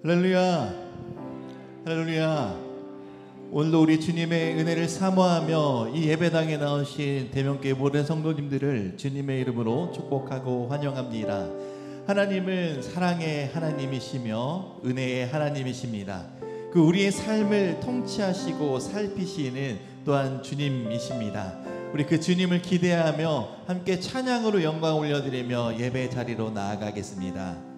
할렐루야, 할렐루야. 오늘도 우리 주님의 은혜를 사모하며 이 예배당에 나오신 대명교회 모든 성도님들을 주님의 이름으로 축복하고 환영합니다. 하나님은 사랑의 하나님이시며 은혜의 하나님이십니다. 그 우리의 삶을 통치하시고 살피시는 또한 주님이십니다. 우리 그 주님을 기대하며 함께 찬양으로 영광 올려드리며 예배 자리로 나아가겠습니다.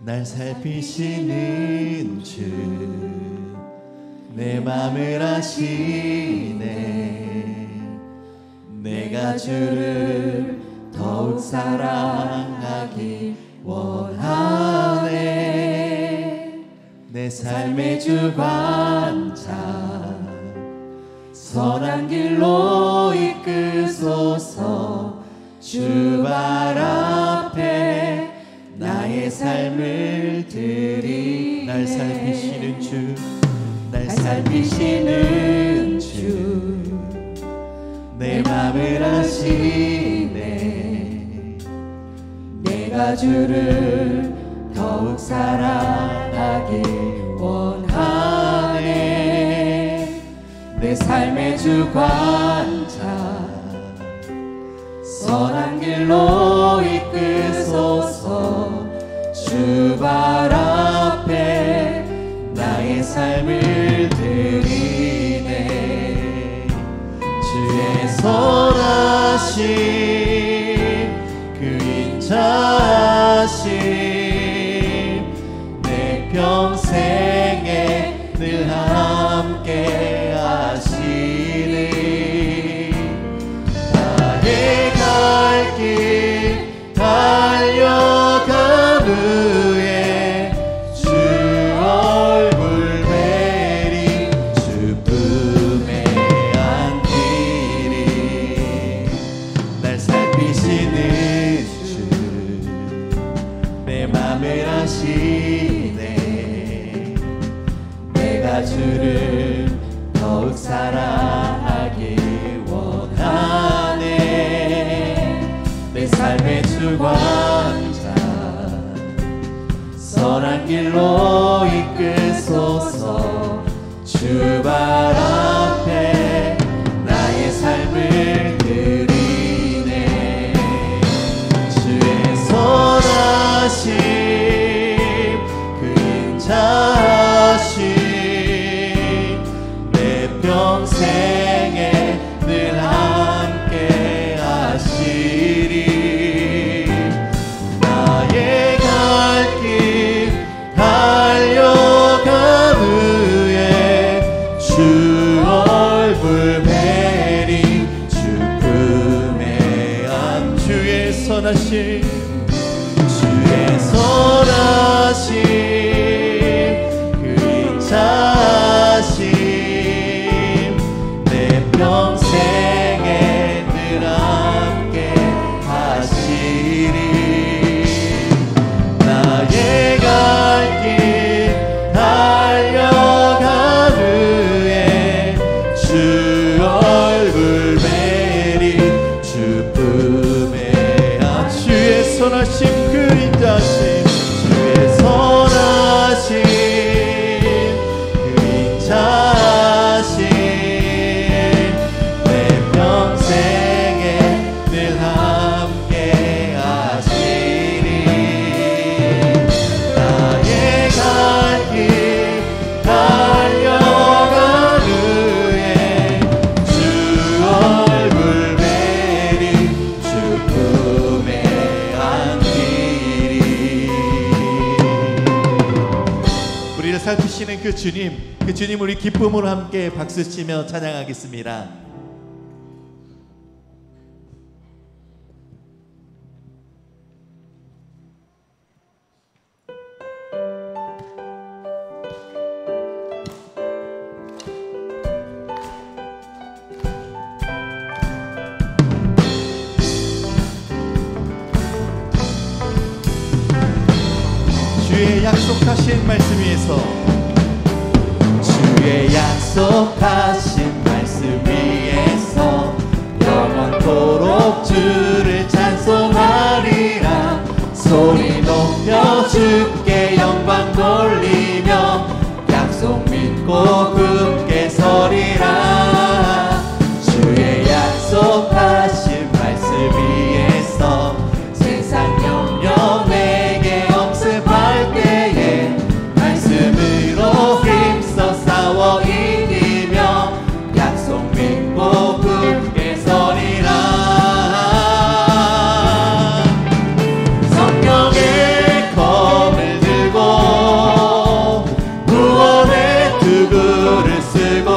날 살피시는 주, 내 맘을 아시네. 내가 주를 더욱 사랑하기 원하네. 내 삶의 주관자, 선한 길로 이끄소서. 주 발 앞에 나의 삶을 드리. 날 살피시는 주, 날 살피시는 주, 내 맘을 아시네. 내가 주를 더욱 사랑하기 원하네. 내 삶의 주관자, 선한 길로 이끄소서. 주 발 앞에 나의 삶을 드리네. 주의 선하심, 그 인자하심, 내 평생에 늘 함께 하시니. 나의 갈 길 달려간 후에 주 얼굴 뵈리. 주 품에 안기리. 날 살피시는 주, 내 맘을 아시네. 내가 주를 더욱 사랑하기 원하네. 내 삶의 주관자, 선한 길로 이끄소서. 주 발 앞에 나의 삶을 드리네. 주의 선하심, 그 인자하심, 내 평생에 늘 함께 하시리. 나의 갈 길 달려간 후에 주 얼굴 뵈리. 주 품에 안. 주의 선하심, 주의 선하심, 그 인자하심, 내 평생에 늘 함께 하시리. 나의 갈 길 달려간 후에 주 얼굴 뵈리. 주 품에 안. 주의 선하심, 그 인자하심, 주의 선하심, 그 인자하심, 내 평생에 늘 함께 하시리. 나의 갈 길 달려간 후에 주 얼굴 뵈리. 주 품에 안기리. 우리를 살피시는 그 주님, 그 주님 우리 기쁨으로 함께 박수치며 찬양하겠습니다. 약속하신 말씀 위에서 주의 약속하신 말씀 위에서 영원토록 주를 찬송하리라. 소리 높여 주께 영광 돌리며 약속 믿고 굳게 서리라. 주의 약속하신 말씀 위에서 세상 염려 내게 엄습할 때에 말씀으로 힘써 싸워 이기며 약속 믿고 굳게 서리라. 성령의 검을 들고 구원의 투구를 쓰고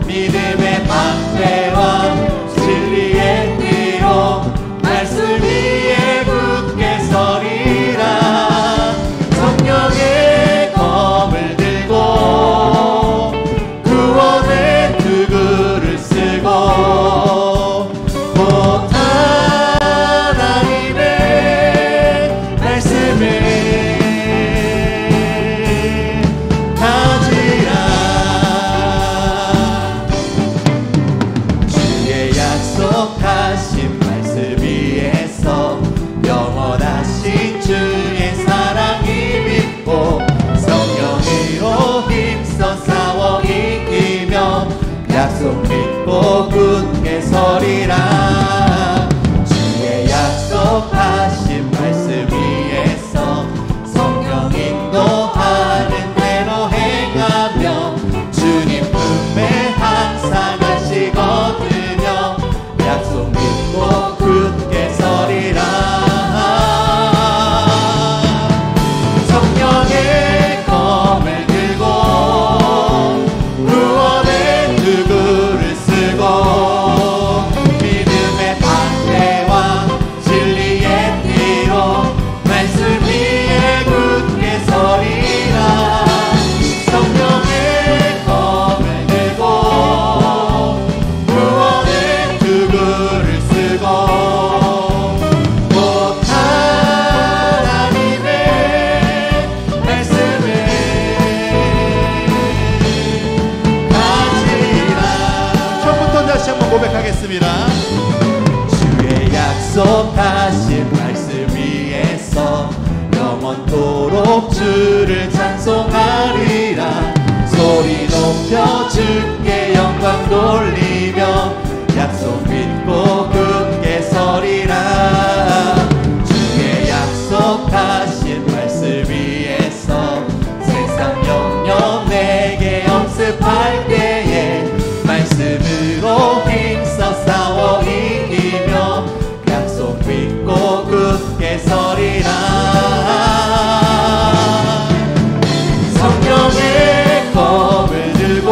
믿음의 방패와 진리의 띠로 말씀 위에 굳게 서리라. 성령의 검을 들고 구원의 투구를 쓰고 곧 하나님의 말씀을 가지라. 주의 약속하신 말씀 위에서 영원하신 주의 사랑이 믿고 성령으로 힘써 싸워 이기며 약속 믿고 굳게 서리라. 주의 약속하신 말씀 위에서 성령 인도하는 대로 행하며 주님 품에 항상 안식 얻으며 약속 믿고 굳게 서리라. 성령의 검을 들고 구원의 투구를 쓰고 믿음의 방패와 진리의 띠로 말씀 위에 굳게 서리라. 성령의 검을 들고 구원의 투구를 쓰고 곧 하나님의 말씀을 가지라. 처음부터 다시 한번 고백하겠습니다. 주의 약속하신 말씀 위에서 영원토록 주를 찬송하리라. 소리 높여 주께 영광 돌리며 약속 믿고 굳게 서리라. 주의 약속하신 말씀 위에서 세상 염려 내게 엄습할 때에 말씀으로 힘써 싸워 이기며 약속 믿고 굳게 서리라. 성령의 검을 들고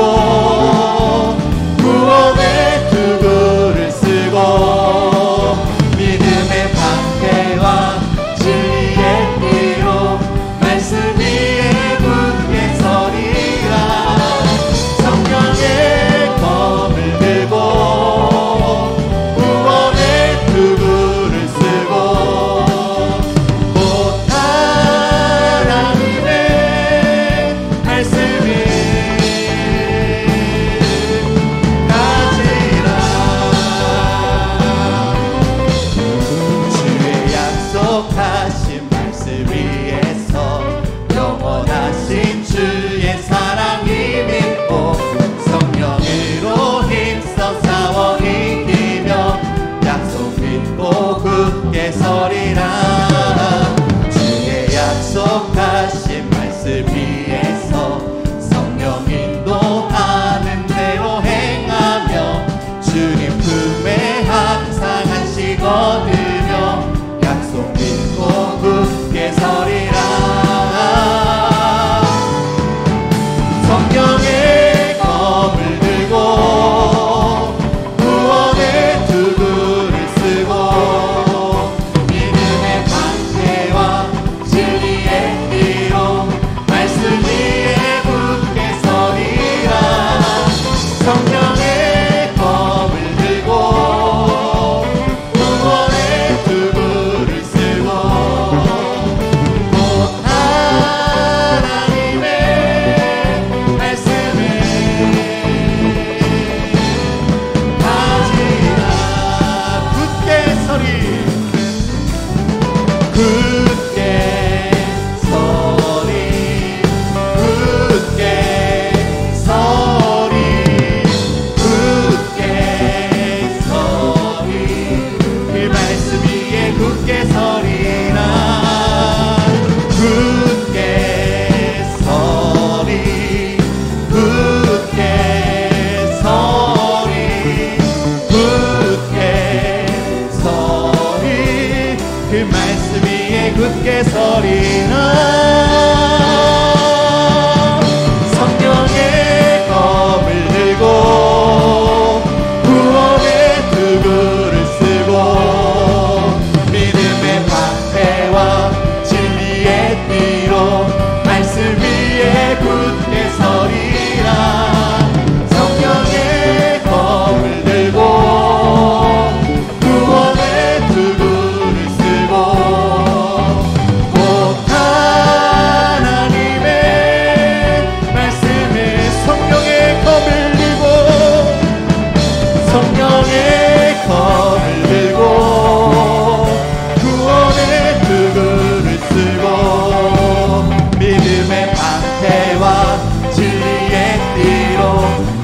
굳게 서리라. 성령의 검을 들고 구원의 도구를 쓰고 믿음의 방패와 진리의 띠로 말씀 위에 굳게 서리라. 성령의 검을 들고 구원의 도구를 쓰고 곧 하나님의 말씀에 성령의 검을 들고 성령의 검을 들고 구원의 도구를 쓰고 믿음의 방패와 진리의 띠로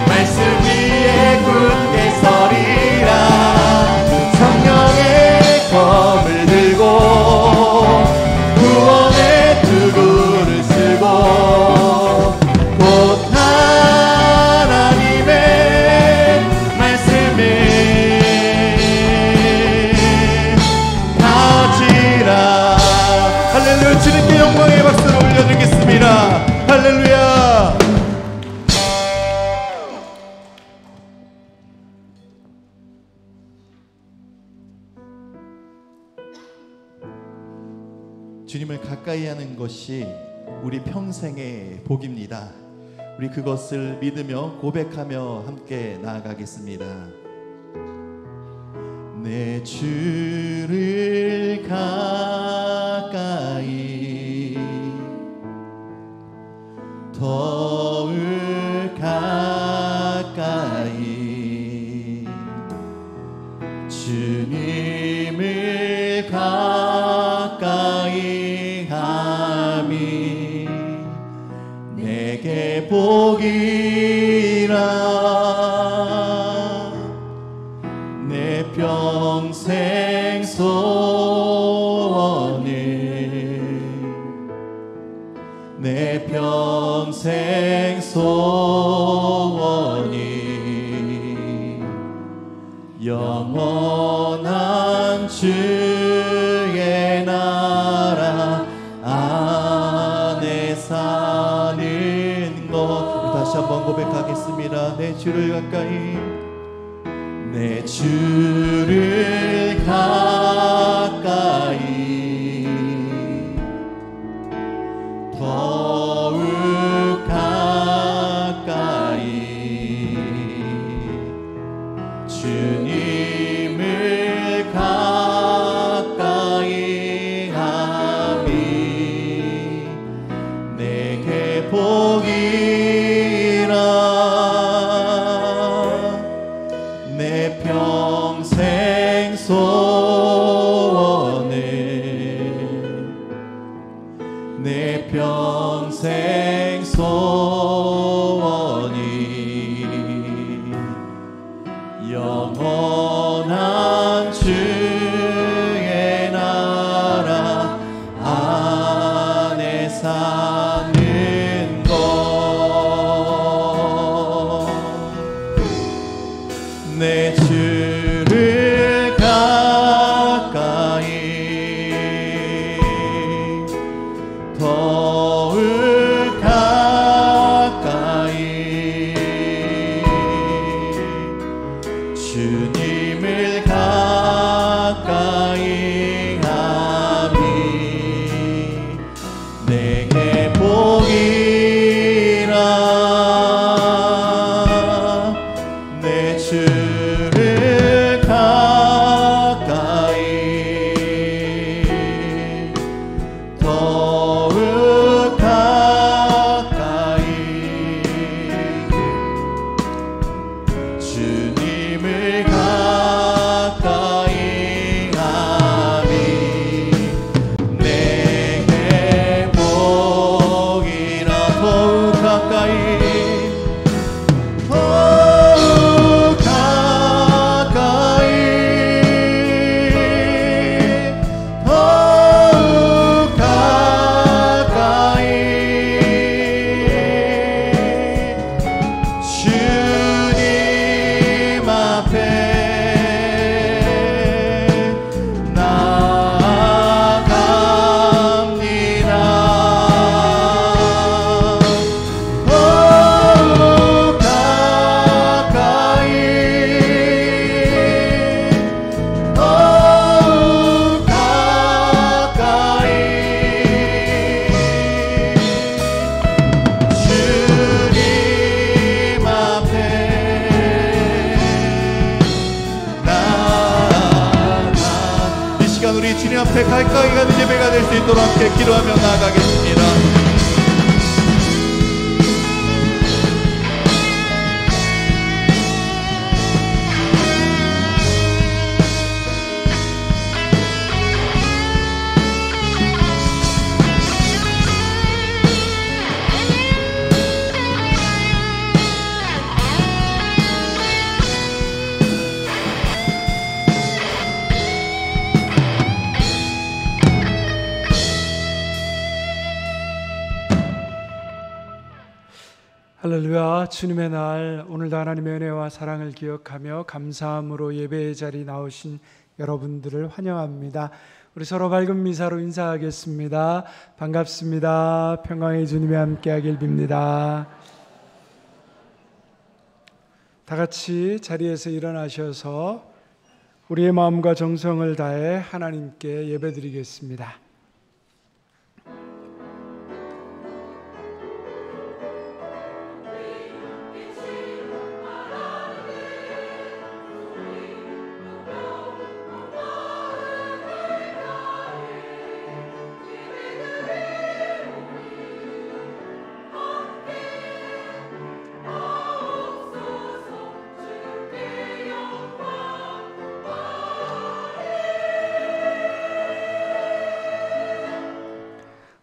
말씀 위에 굳게 서리라. 성령의 검을 들고 구원의 도구를 쓰고 곧 하나님의 말씀을 가지라. 할렐루야. 주님께 영광의 박수를 올려드리겠습니다. 할렐루야. 주님을 가까이 하는 것이 우리 평생의 복입니다. 우리 그것을 믿으며 고백하며 함께 나아가겠습니다. 내 주를 가까이 더욱 가까이 주님을 가까이 함이 내게 복이라. 내 평생 소원을 내 평생 소원이 영원한 주의 나라 안에 사는 것. 다시 한번 고백하겠습니다. 내 주를 가까이 내 주를 가까이 더욱 가까이 주님을 가까이 함이 내게 복이라. 내 평생 소원을 내 평생 소원이 영원한 주의 나라 안에 사는 것. 내 주를 가까이 더욱 가까이 주님을 가까이 함이 내게 복이라. 내 주를 가까이 더욱 가까이 주님을 가까이 함이 내게 복이라. 더욱 가까이 더욱 가까이 주님 앞에 가까이 가는 예배가 될 수 있도록 함께 기도하며 나아가겠습니다. 할렐루야. 주님의 날, 오늘도 하나님의 은혜와 사랑을 기억하며 감사함으로 예배의 자리에 나오신 여러분들을 환영합니다. 우리 서로 밝은 미사로 인사하겠습니다. 반갑습니다. 평강의 주님이 함께하길 빕니다. 다 같이 자리에서 일어나셔서 우리의 마음과 정성을 다해 하나님께 예배드리겠습니다.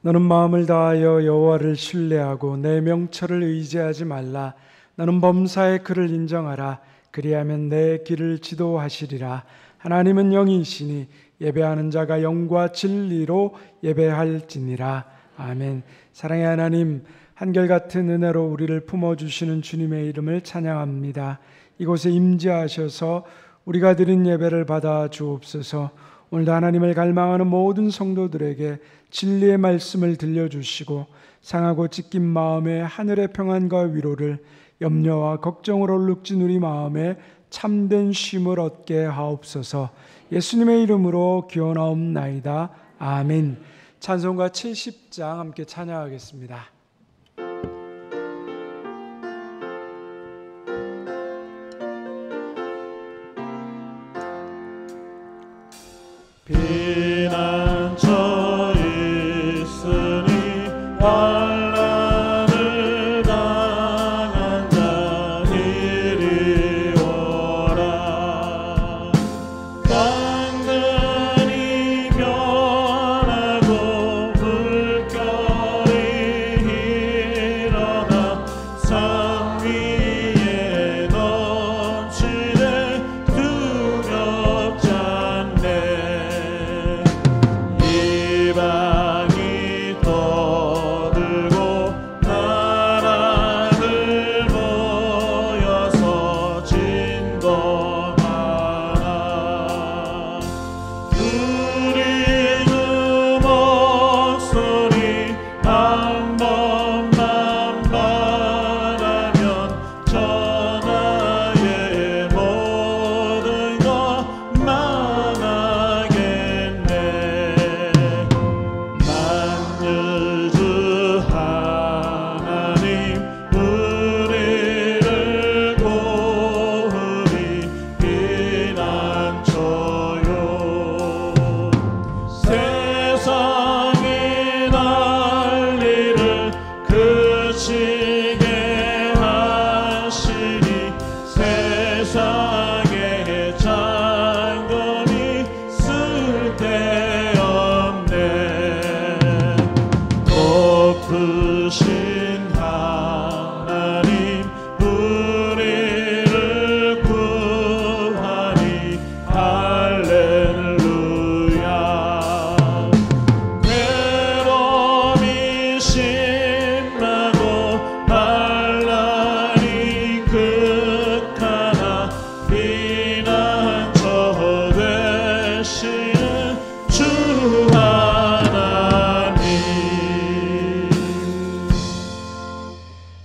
너는 마음을 다하여 여호와를 신뢰하고 내 명철을 의지하지 말라. 너는 범사의 그를 인정하라. 그리하면 내 길을 지도하시리라. 하나님은 영이시니 예배하는 자가 영과 진리로 예배할지니라. 아멘. 사랑의 하나님, 한결같은 은혜로 우리를 품어주시는 주님의 이름을 찬양합니다. 이곳에 임재하셔서 우리가 드린 예배를 받아 주옵소서. 오늘도 하나님을 갈망하는 모든 성도들에게 진리의 말씀을 들려주시고 상하고 찢긴 마음에 하늘의 평안과 위로를, 염려와 걱정으로 얼룩진 우리 마음에 참된 쉼을 얻게 하옵소서. 예수님의 이름으로 기원하옵나이다. 아멘. 찬송가 70장 함께 찬양하겠습니다. 피난처 있으니 환난을 당한 자 이리 오라. 당근이 변하고 물결이 일어나 산 위에 넘치네 두렵지 않네. 이방이 떠들고 나라들 모여서 진동하나. 우리 그 목소리 한 번만 말하면 전하의 모든 것 망하겠네. 만유주 하나님 우리를 도우리 피난처요. 세상의 난리를 그치게 하시니 세상의 장검이 쓸데없네. 높으신 하나님 우리를 구하니 할렐루야. 괴로움이 심하고 환난이 극하나 피난처 되시는 주 하나님.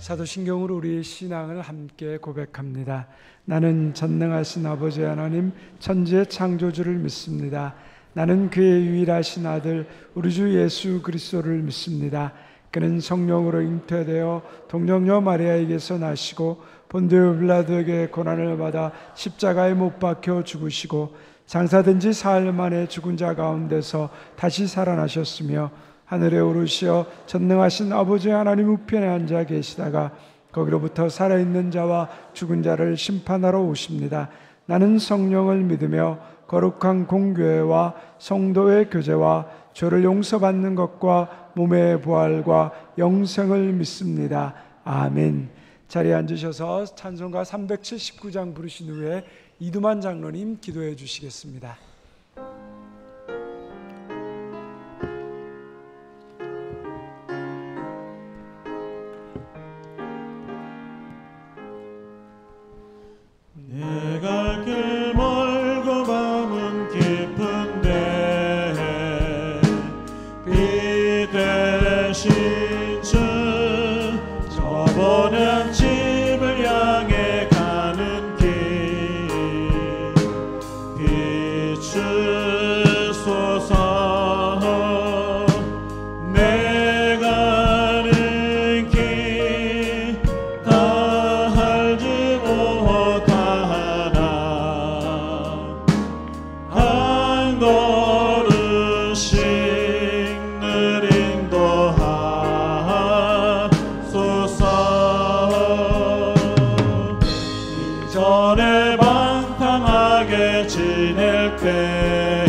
사도신경으로 우리의 신앙을 함께 고백합니다. 나는 전능하신 아버지 하나님 천지의 창조주를 믿습니다. 나는 그의 유일하신 아들 우리 주 예수 그리스도를 믿습니다. 그는 성령으로 잉태되어 동정녀 마리아에게서 나시고 본디오 빌라도에게 고난을 받아 십자가에 못 박혀 죽으시고 장사된 지 사흘 만에 죽은 자 가운데서 다시 살아나셨으며 하늘에 오르시어 전능하신 아버지 하나님 우편에 앉아 계시다가 거기로부터 살아있는 자와 죽은 자를 심판하러 오십니다. 나는 성령을 믿으며 거룩한 공교회와 성도의 교제와 죄를 용서받는 것과 몸의 부활과 영생을 믿습니다. 아멘. 자리에 앉으셔서 찬송가 379장 부르신 후에 이두만 장로님 기도해 주시겠습니다. 내 갈 길 멀고 밤은 깊은데 빛 대신 주 저보는 집을 향해 가는 길 비추소서. 내 가는 길 다 알지 못하나 한 걸음씩 늘 인도하소서. 이전에 방탕하게 지낼 때에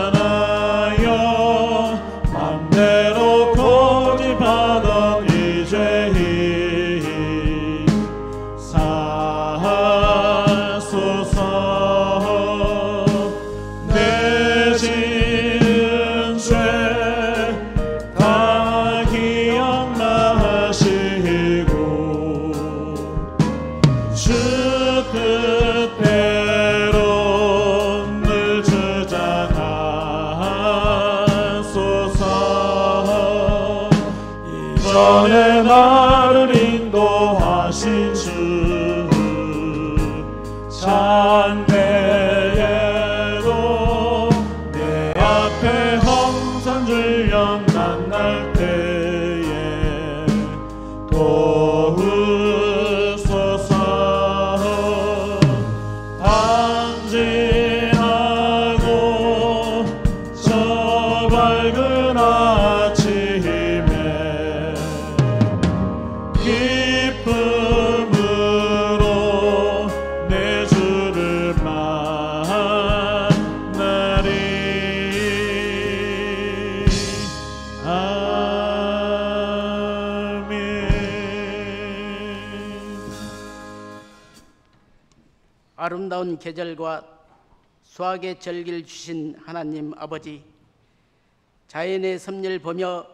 교만하여 맘대로 고집하던 이 죄인 사하소서. 내 지은 죄 다 기억나시고 주 뜻대로 늘 주장하소서. 이전에 나를 인도하신 주 찬내에도 내 앞에 험산 줄령 만날 때에 도우소서. 방진하고 저 밝은 아침에 기쁨으로 내 주를 만나리. 아멘. 아름다운 계절과 수확의 절기를 주신 하나님 아버지, 자연의 섭리를 보며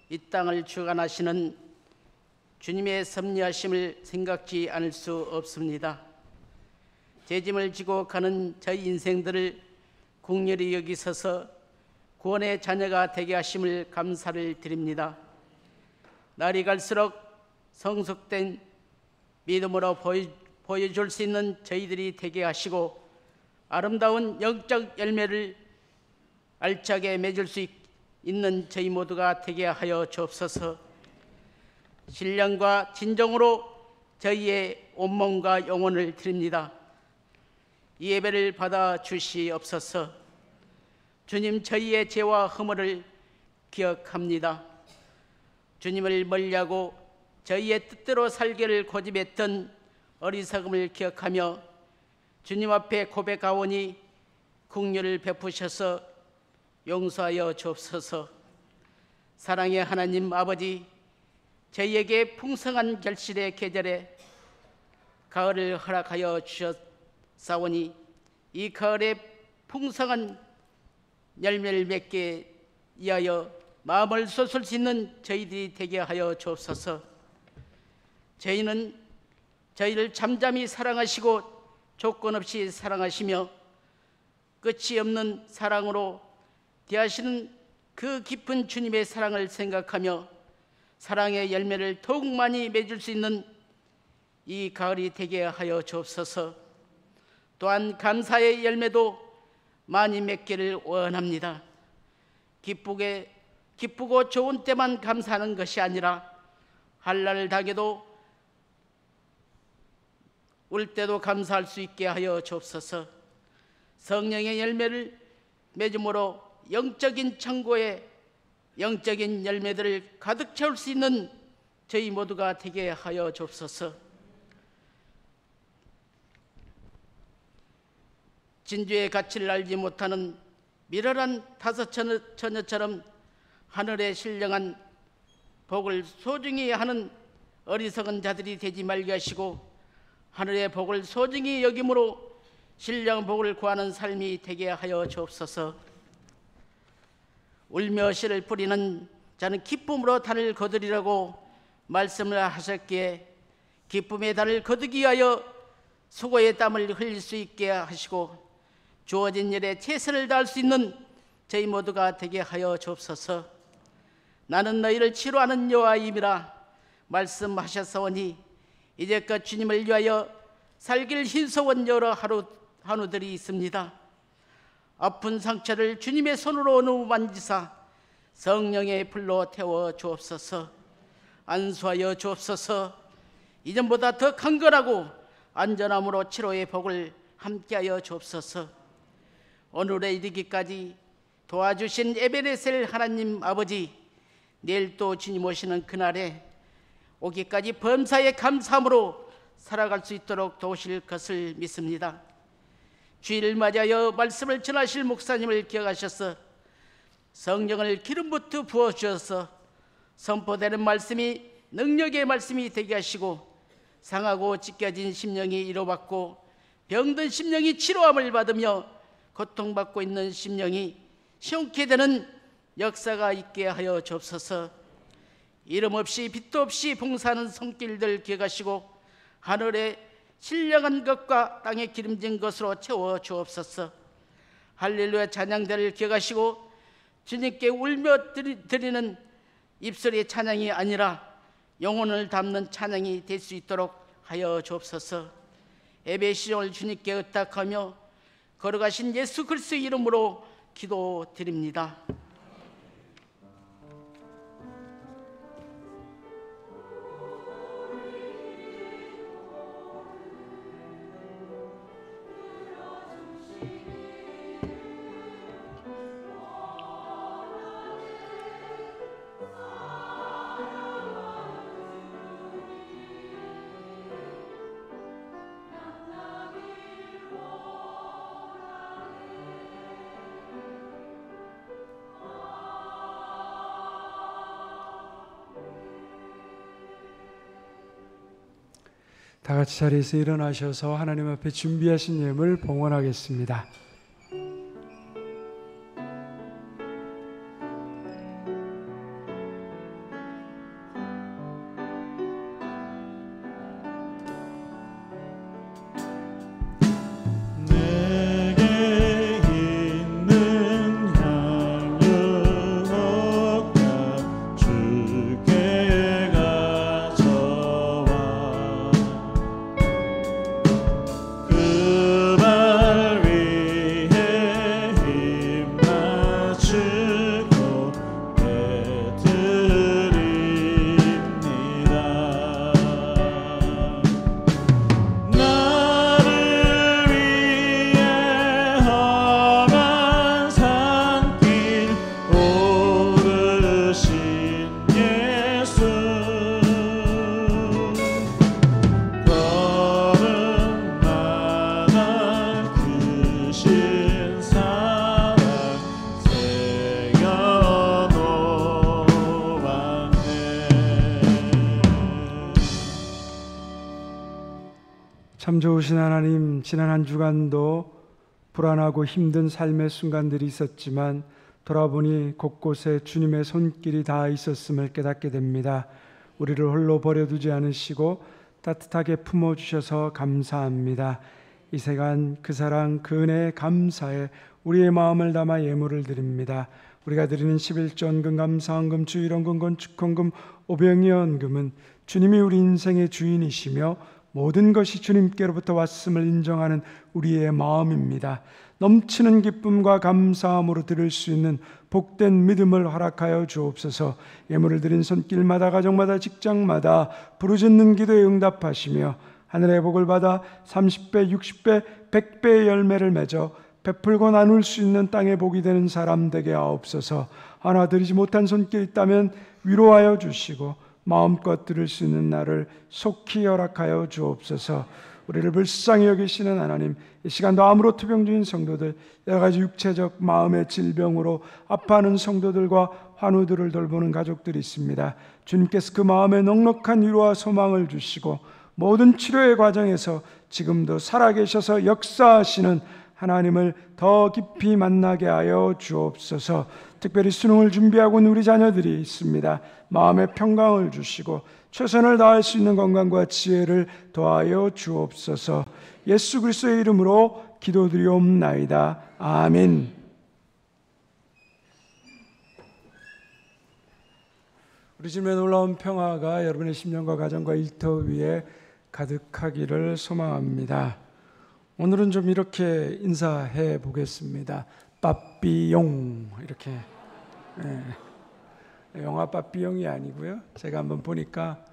이 땅을 주관하시는 주님의 섭리하심을 생각지 않을 수 없습니다. 죄짐을 지고 가는 저희 인생들을 국률이 여기서서 구원의 자녀가 되게 하심을 감사를 드립니다. 날이 갈수록 성숙된 믿음으로 보여줄 수 있는 저희들이 되게 하시고 아름다운 영적 열매를 알차게 맺을 수 있는 저희 모두가 되게 하여 주옵소서. 신령과 진정으로 저희의 온몸과 영혼을 드립니다. 이 예배를 받아 주시옵소서. 주님, 저희의 죄와 허물을 기억합니다. 주님을 멀리하고 저희의 뜻대로 살기를 고집했던 어리석음을 기억하며 주님 앞에 고백하오니 긍휼을 베푸셔서 용서하여 주옵소서. 사랑의 하나님 아버지, 저희에게 풍성한 결실의 계절에 가을을 허락하여 주셨사오니 이 가을에 풍성한 열매를 맺게 위하여 마음을 쏟을 수 있는 저희들이 되게 하여 주옵소서. 저희는 저희를 잠잠히 사랑하시고 조건 없이 사랑하시며 끝이 없는 사랑으로 대하시는 그 깊은 주님의 사랑을 생각하며 사랑의 열매를 더욱 많이 맺을 수 있는 이 가을이 되게 하여 주옵소서. 또한 감사의 열매도 많이 맺기를 원합니다. 기쁘고 좋은 때만 감사하는 것이 아니라 한날 닭에도 울 때도 감사할 수 있게 하여 주옵소서. 성령의 열매를 맺음으로 영적인 창고에 영적인 열매들을 가득 채울 수 있는 저희 모두가 되게 하여 주옵소서. 진주의 가치를 알지 못하는 미련한 다섯 처녀처럼 하늘의 신령한 복을 소중히 하는 어리석은 자들이 되지 말게 하시고, 하늘의 복을 소중히 여김으로 신령한 복을 구하는 삶이 되게 하여 주옵소서. 울며 씨를 뿌리는 자는 기쁨으로 달을 거두리라고 말씀을 하셨기에, 기쁨의 달을 거두기 위하여 수고의 땀을 흘릴 수 있게 하시고 주어진 일에 최선을 다할 수 있는 저희 모두가 되게 하여 주옵소서. 나는 너희를 치료하는 여호와임이라 말씀하셨사오니, 이제껏 주님을 위하여 살길 힘써온 여러 한우들이 있습니다. 아픈 상처를 주님의 손으로 어느 만지사 성령의 불로 태워 주옵소서. 안수하여 주옵소서. 이전보다 더 강건하고 안전함으로 치료의 복을 함께하여 주옵소서. 오늘에 이르기까지 도와주신 에베네셀 하나님 아버지, 내일 또 주님 오시는 그날에 오기까지 범사에 감사함으로 살아갈 수 있도록 도우실 것을 믿습니다. 주일을 맞이하여 말씀을 전하실 목사님을 기억하셔서 성령을 기름부터 부어주셔서 선포되는 말씀이 능력의 말씀이 되게 하시고, 상하고 찢겨진 심령이 위로받고 병든 심령이 치료함을 받으며 고통받고 있는 심령이 시원케 되는 역사가 있게 하여 주옵소서. 이름 없이 빛도 없이 봉사하는 손길들 기억하시고 하늘의 신령한 것과 땅에 기름진 것으로 채워 주옵소서. 할렐루야 찬양대를 기억하시고 주님께 울며 드리는 입술의 찬양이 아니라 영혼을 담는 찬양이 될 수 있도록 하여 주옵소서. 예배 시종을 주님께 의탁하며 걸어가신 예수 그리스도의 이름으로 기도드립니다. 다 같이 자리에서 일어나셔서 하나님 앞에 준비하신 예물 봉헌하겠습니다. 참 좋으신 하나님, 지난 한 주간도 불안하고 힘든 삶의 순간들이 있었지만 돌아보니 곳곳에 주님의 손길이 닿아 있었음을 깨닫게 됩니다. 우리를 홀로 버려두지 않으시고 따뜻하게 품어주셔서 감사합니다. 이 시간 그 사랑, 그 은혜에 감사해 우리의 마음을 담아 예물을 드립니다. 우리가 드리는 11전금, 감사헌금, 주일헌금, 건축헌금, 오병이헌금은 주님이 우리 인생의 주인이시며 모든 것이 주님께로부터 왔음을 인정하는 우리의 마음입니다. 넘치는 기쁨과 감사함으로 드릴 수 있는 복된 믿음을 허락하여 주옵소서. 예물을 드린 손길마다, 가정마다, 직장마다 부르짖는 기도에 응답하시며 하늘의 복을 받아 30배, 60배, 100배의 열매를 맺어 베풀고 나눌 수 있는 땅의 복이 되는 사람 되게 하옵소서. 하나 드리지 못한 손길 있다면 위로하여 주시고 마음껏 들을 수 있는 날을 속히 허락하여 주옵소서. 우리를 불쌍히 여기시는 하나님, 이 시간도 암으로 투병 중인 성도들, 여러 가지 육체적 마음의 질병으로 아파하는 성도들과 환우들을 돌보는 가족들이 있습니다. 주님께서 그 마음에 넉넉한 위로와 소망을 주시고 모든 치료의 과정에서 지금도 살아계셔서 역사하시는 하나님을 더 깊이 만나게 하여 주옵소서. 특별히 수능을 준비하고 있는 우리 자녀들이 있습니다. 마음의 평강을 주시고 최선을 다할 수 있는 건강과 지혜를 더하여 주옵소서. 예수 그리스도의 이름으로 기도드리옵나이다. 아멘. 우리 집에 놀라운 평화가 여러분의 심령과 가정과 일터 위에 가득하기를 소망합니다. 오늘은 좀 이렇게 인사해 보겠습니다. 빠삐용, 이렇게. 영화 빠삐용이 아니고요. 제가 한번 보니까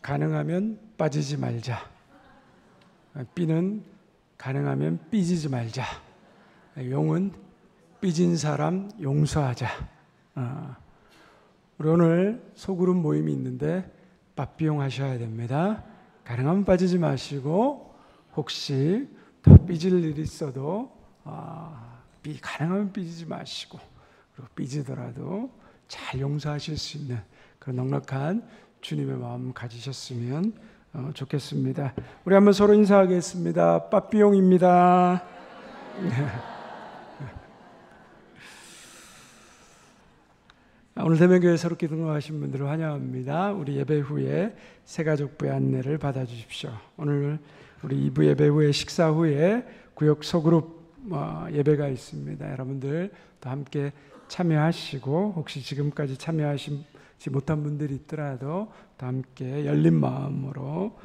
가능하면 빠지지 말자. 삐는 가능하면 삐지지 말자. 용은 삐진 사람 용서하자. 우리 오늘 소그룹 모임이 있는데 빠삐용 하셔야 됩니다. 가능하면 빠지지 마시고, 혹시 더 삐질 일이 있어도 가능하면 삐지지 마시고, 그리고 삐지더라도 잘 용서하실 수 있는 그런 넉넉한 주님의 마음 가지셨으면 좋겠습니다. 우리 한번 서로 인사하겠습니다. 빠삐용입니다. 오늘 대면교회 새롭게 등록하신 분들을 환영합니다. 우리 예배 후에 새가족부의 안내를 받아주십시오. 오늘 우리 2부 예배 후에 식사 후에 구역 소그룹 예배가 있습니다. 여러분들 또 함께 참여하시고, 혹시 지금까지 참여하지 못한 분들이 있더라도 또 함께 열린 마음으로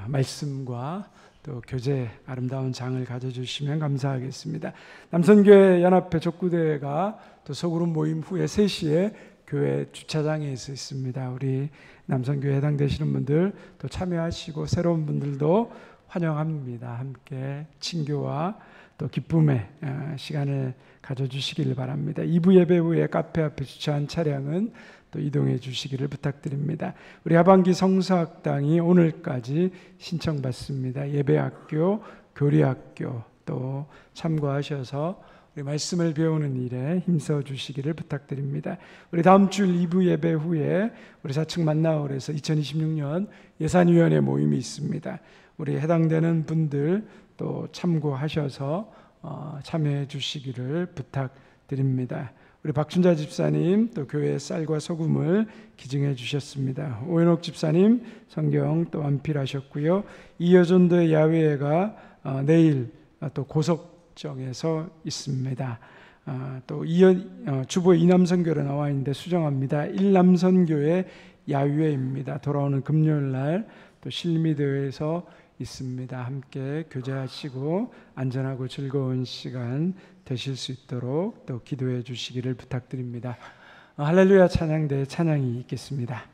말씀과 또 교제, 아름다운 장을 가져주시면 감사하겠습니다. 남선교회 연합회 족구대회가 또 소그룹 모임 후에 3시에 교회 주차장에서 있습니다. 우리 남선교회 해당되시는 분들 또 참여하시고, 새로운 분들도 환영합니다. 함께 친교와 또 기쁨의 시간을 가져주시기를 바랍니다. 2부 예배 후에 카페 앞에 주차한 차량은 또 이동해 주시기를 부탁드립니다. 우리 하반기 성서학당이 오늘까지 신청받습니다. 예배학교, 교리학교 또 참고하셔서 우리 말씀을 배우는 일에 힘써 주시기를 부탁드립니다. 우리 다음 주 2부 예배 후에 우리 4층 만나홀에서 2026년 예산위원회 모임이 있습니다. 우리 해당되는 분들 또 참고하셔서 참여해 주시기를 부탁드립니다. 우리 박춘자 집사님 또 교회 쌀과 소금을 기증해 주셨습니다. 오현옥 집사님 성경 또 완필하셨고요. 이여전도의 야외회가 내일 또 고석정에서 있습니다. 또 주보 이남선교로 나와 있는데 수정합니다. 일남선교의 야외입니다. 돌아오는 금요일 날 또 실미대회에서 있습니다. 함께 교제하시고 안전하고 즐거운 시간 되실 수 있도록 또 기도해 주시기를 부탁드립니다. 할렐루야 찬양대 찬양이 있겠습니다.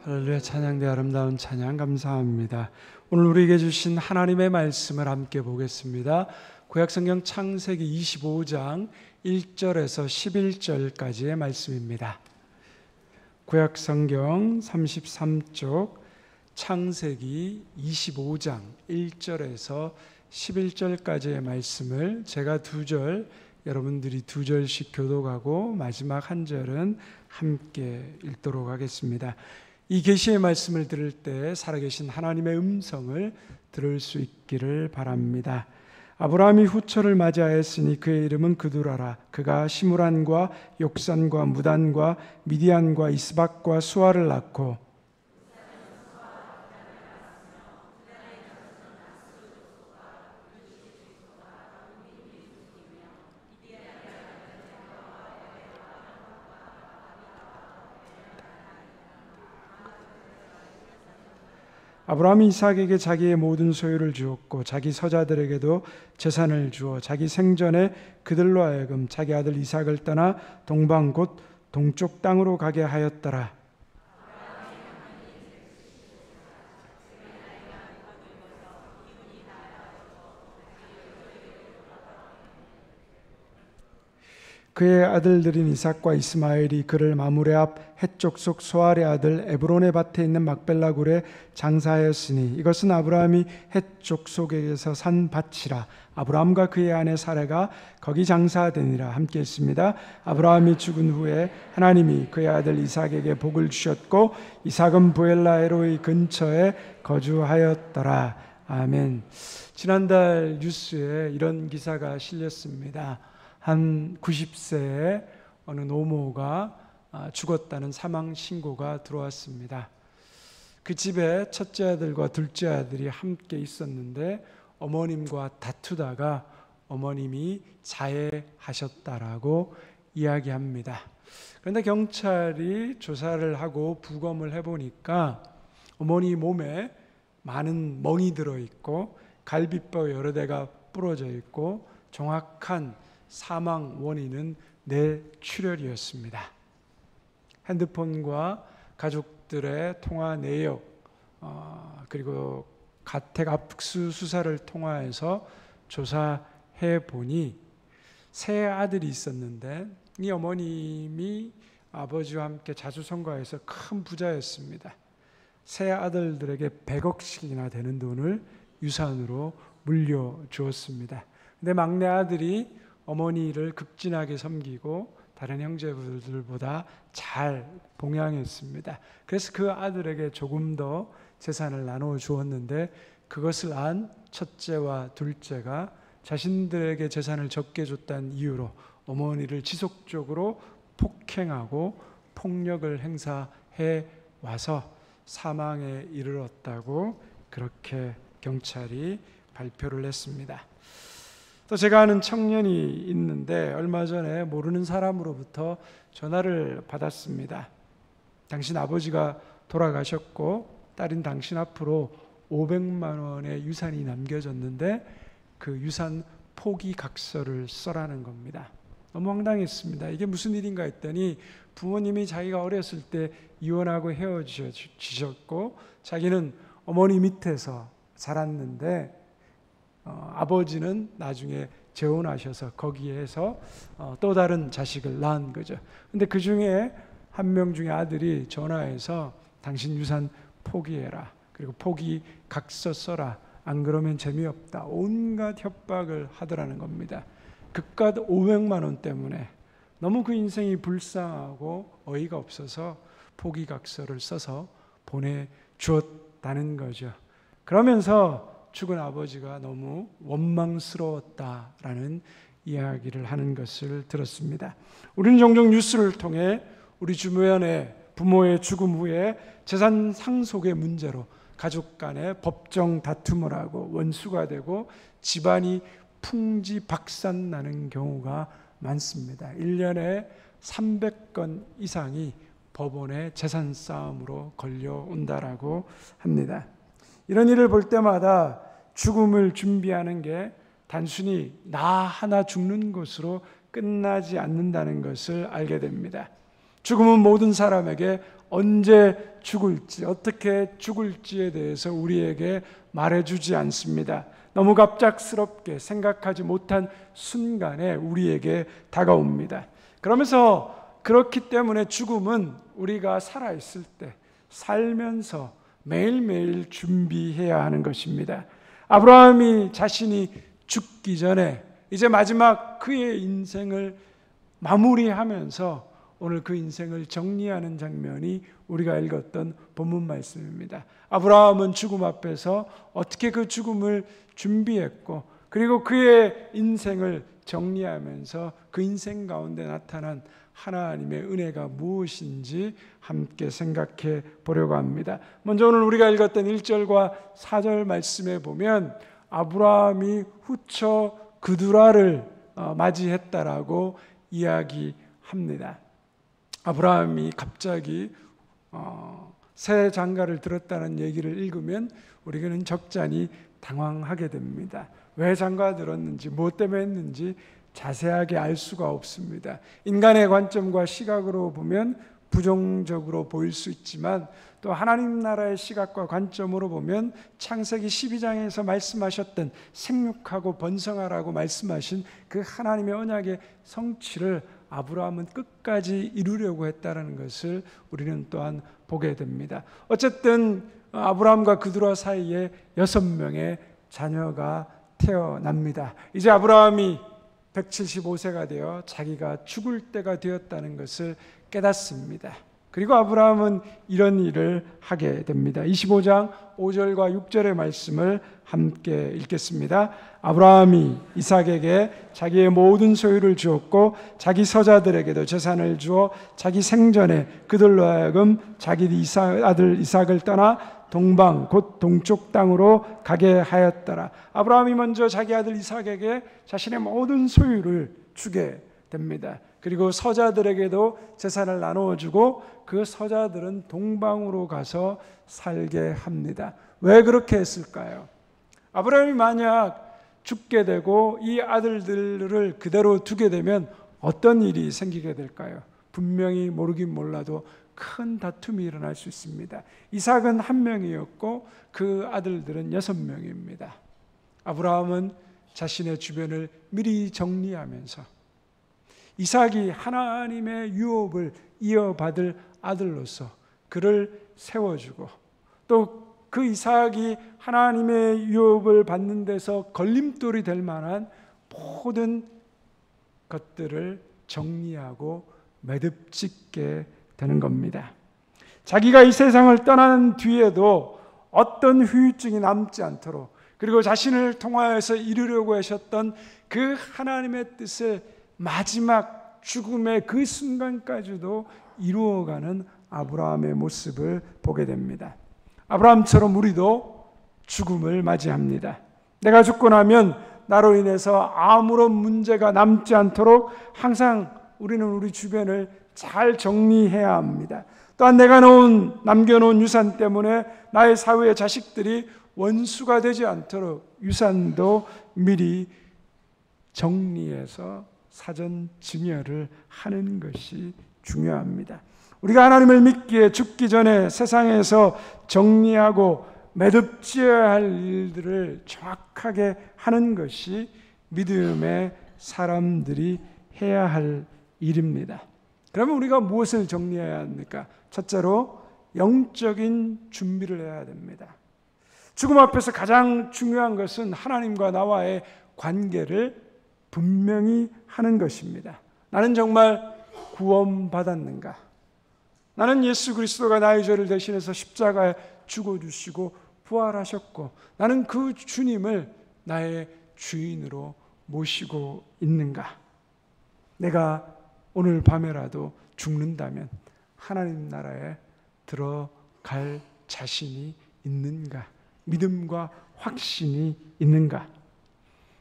할렐루야. 찬양대 아름다운 찬양 감사합니다. 오늘 우리에게 주신 하나님의 말씀을 함께 보겠습니다. 구약성경 창세기 25장 1절에서 11절까지의 말씀입니다. 구약성경 33쪽 창세기 25장 1절에서 11절까지의 말씀을 제가 2절, 여러분들이 2절씩 교독하고 마지막 한 절은 함께 읽도록 하겠습니다. 이 계시의 말씀을 들을 때 살아계신 하나님의 음성을 들을 수 있기를 바랍니다. 아브라함이 후처를 맞이하였으니 그의 이름은 그두라라. 그가 시므란과 욕산과 무단과 미디안과 이스박과 수아를 낳고 아브라함이 이삭에게 자기의 모든 소유를 주었고 자기 서자들에게도 재산을 주어 자기 생전에 그들로 하여금 자기 아들 이삭을 떠나 동방 곧 동쪽 땅으로 가게 하였더라. 그의 아들들인 이삭과 이스마엘이 그를 마므레 앞 헷족속 소알의 아들 에브론의 밭에 있는 막벨라 굴에 장사하였으니 이것은 아브라함이 헷족속에게서 산 밭이라. 아브라함과 그의 아내 사레가 거기 장사되니라. 함께 했습니다. 아브라함이 죽은 후에 하나님이 그의 아들 이삭에게 복을 주셨고 이삭은 부엘라헤로이 근처에 거주하였더라. 아멘. 지난달 뉴스에 이런 기사가 실렸습니다. 한 90세의 어느 노모가 죽었다는 사망 신고가 들어왔습니다. 그 집에 첫째 아들과 둘째 아들이 함께 있었는데 어머님과 다투다가 어머님이 자해하셨다라고 이야기합니다. 그런데 경찰이 조사를 하고 부검을 해보니까 어머니 몸에 많은 멍이 들어있고 갈비뼈 여러 대가 부러져 있고 정확한 사망 원인은 뇌출혈이었습니다. 핸드폰과 가족들의 통화 내역 그리고 가택 압수 수사를 통화해서 조사해 보니 세 아들이 있었는데 이 어머님이 아버지와 함께 자수성가해서 큰 부자였습니다. 세 아들들에게 100억씩이나 되는 돈을 유산으로 물려주었습니다. 근데 막내 아들이 어머니를 극진하게 섬기고 다른 형제들보다 잘 봉양했습니다. 그래서 그 아들에게 조금 더 재산을 나누어 주었는데 그것을 안 첫째와 둘째가 자신들에게 재산을 적게 줬다는 이유로 어머니를 지속적으로 폭행하고 폭력을 행사해 와서 사망에 이르렀다고 그렇게 경찰이 발표를 했습니다. 또 제가 아는 청년이 있는데 얼마 전에 모르는 사람으로부터 전화를 받았습니다. 당신 아버지가 돌아가셨고 딸인 당신 앞으로 500만 원의 유산이 남겨졌는데 그 유산 포기 각서를 써라는 겁니다. 너무 황당했습니다. 이게 무슨 일인가 했더니 부모님이 자기가 어렸을 때 이혼하고 헤어지셨고 자기는 어머니 밑에서 자랐는데 아버지는 나중에 재혼하셔서 거기에서 또 다른 자식을 낳은 거죠. 근데 그 중에 한 명 중에 아들이 전화해서 당신 유산 포기해라. 그리고 포기 각서 써라. 안 그러면 재미없다. 온갖 협박을 하더라는 겁니다. 그깟 500만 원 때문에 너무 그 인생이 불쌍하고 어이가 없어서 포기 각서를 써서 보내주었다는 거죠. 그러면서 죽은 아버지가 너무 원망스러웠다라는 이야기를 하는 것을 들었습니다. 우리는 종종 뉴스를 통해 우리 주변의 부모의 죽음 후에 재산 상속의 문제로 가족 간에 법정 다툼을 하고 원수가 되고 집안이 풍지박산 나는 경우가 많습니다. 1년에 300건 이상이 법원의 재산 싸움으로 걸려온다라고 합니다. 이런 일을 볼 때마다 죽음을 준비하는 게 단순히 나 하나 죽는 것으로 끝나지 않는다는 것을 알게 됩니다. 죽음은 모든 사람에게 언제 죽을지, 어떻게 죽을지에 대해서 우리에게 말해주지 않습니다. 너무 갑작스럽게 생각하지 못한 순간에 우리에게 다가옵니다. 그러면서 그렇기 때문에 죽음은 우리가 살아있을 때 살면서 매일매일 준비해야 하는 것입니다. 아브라함이 자신이 죽기 전에 이제 마지막 그의 인생을 마무리하면서 오늘 그 인생을 정리하는 장면이 우리가 읽었던 본문 말씀입니다. 아브라함은 죽음 앞에서 어떻게 그 죽음을 준비했고, 그리고 그의 인생을 정리하면서 그 인생 가운데 나타난 하나님의 은혜가 무엇인지 함께 생각해 보려고 합니다. 먼저 오늘 우리가 읽었던 1절과 4절 말씀에 보면 아브라함이 후처 그두라를 맞이했다라고 이야기합니다. 아브라함이 갑자기 새 장가를 들었다는 얘기를 읽으면 우리는 적잖이 당황하게 됩니다. 왜 장가 들었는지, 무엇 때문에 했는지 자세하게 알 수가 없습니다. 인간의 관점과 시각으로 보면 부정적으로 보일 수 있지만, 또 하나님 나라의 시각과 관점으로 보면 창세기 12장에서 말씀하셨던 생육하고 번성하라고 말씀하신 그 하나님의 언약의 성취를 아브라함은 끝까지 이루려고 했다는 것을 우리는 또한 보게 됩니다. 어쨌든 아브라함과 그두라 사이에 6명의 자녀가 태어납니다. 이제 아브라함이 175세가 되어 자기가 죽을 때가 되었다는 것을 깨닫습니다. 그리고 아브라함은 이런 일을 하게 됩니다. 25장 5절과 6절의 말씀을 함께 읽겠습니다. 아브라함이 이삭에게 자기의 모든 소유를 주었고 자기 서자들에게도 재산을 주어 자기 생전에 그들로 하여금 자기 아들 이삭을 떠나 동방 곧 동쪽 땅으로 가게 하였더라. 아브라함이 먼저 자기 아들 이삭에게 자신의 모든 소유를 주게 됩니다. 그리고 서자들에게도 재산을 나누어 주고 그 서자들은 동방으로 가서 살게 합니다. 왜 그렇게 했을까요? 아브라함이 만약 죽게 되고 이 아들들을 그대로 두게 되면 어떤 일이 생기게 될까요? 분명히 모르긴 몰라도 큰 다툼이 일어날 수 있습니다. 이삭은 1명이었고 그 아들들은 6명입니다. 아브라함은 자신의 주변을 미리 정리하면서 이삭이 하나님의 유업을 이어받을 아들로서 그를 세워주고, 또 그 이삭이 하나님의 유업을 받는 데서 걸림돌이 될 만한 모든 것들을 정리하고 매듭짓게 되는 겁니다. 자기가 이 세상을 떠나는 뒤에도 어떤 후유증이 남지 않도록, 그리고 자신을 통하여서 이루려고 하셨던 그 하나님의 뜻을 마지막 죽음의 그 순간까지도 이루어가는 아브라함의 모습을 보게 됩니다. 아브라함처럼 우리도 죽음을 맞이합니다. 내가 죽고 나면 나로 인해서 아무런 문제가 남지 않도록 항상 우리는 우리 주변을 잘 정리해야 합니다. 또한 내가 남겨놓은 유산 때문에 나의 사후의 자식들이 원수가 되지 않도록 유산도 미리 정리해서 사전 증여를 하는 것이 중요합니다. 우리가 하나님을 믿기에 죽기 전에 세상에서 정리하고 매듭지어야 할 일들을 정확하게 하는 것이 믿음의 사람들이 해야 할 일입니다. 그러면 우리가 무엇을 정리해야 합니까? 첫째로 영적인 준비를 해야 됩니다. 죽음 앞에서 가장 중요한 것은 하나님과 나와의 관계를 분명히 하는 것입니다. 나는 정말 구원받았는가? 나는 예수 그리스도가 나의 죄를 대신해서 십자가에 죽어주시고 부활하셨고, 나는 그 주님을 나의 주인으로 모시고 있는가? 내가 오늘 밤에라도 죽는다면 하나님 나라에 들어갈 자신이 있는가? 믿음과 확신이 있는가?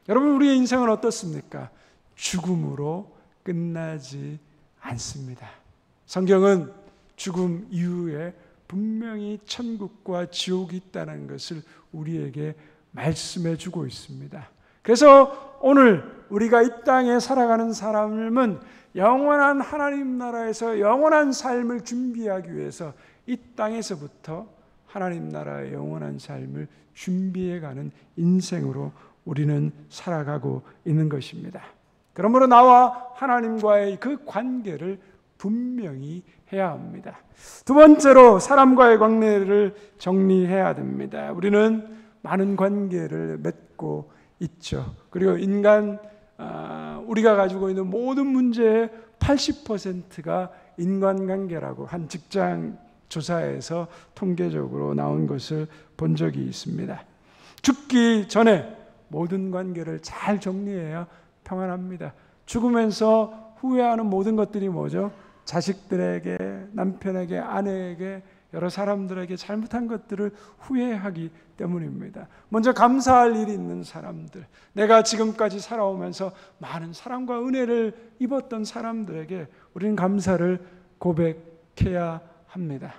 여러분, 우리의 인생은 어떻습니까? 죽음으로 끝나지 않습니다. 성경은 죽음 이후에 분명히 천국과 지옥이 있다는 것을 우리에게 말씀해 주고 있습니다. 그래서 오늘 우리가 이 땅에 살아가는 삶은 영원한 하나님 나라에서 영원한 삶을 준비하기 위해서 이 땅에서부터 하나님 나라의 영원한 삶을 준비해가는 인생으로 우리는 살아가고 있는 것입니다. 그러므로 나와 하나님과의 그 관계를 분명히 해야 합니다. 두 번째로 사람과의 관계를 정리해야 됩니다. 우리는 많은 관계를 맺고 있죠. 그리고 우리가 가지고 있는 모든 문제의 80%가 인간관계라고 한 직장 조사에서 통계적으로 나온 것을 본 적이 있습니다. 죽기 전에 모든 관계를 잘 정리해야 평안합니다. 죽으면서 후회하는 모든 것들이 뭐죠? 자식들에게, 남편에게, 아내에게, 여러 사람들에게 잘못한 것들을 후회하기 때문입니다. 먼저 감사할 일이 있는 사람들, 내가 지금까지 살아오면서 많은 사랑과 은혜를 입었던 사람들에게 우리는 감사를 고백해야 합니다.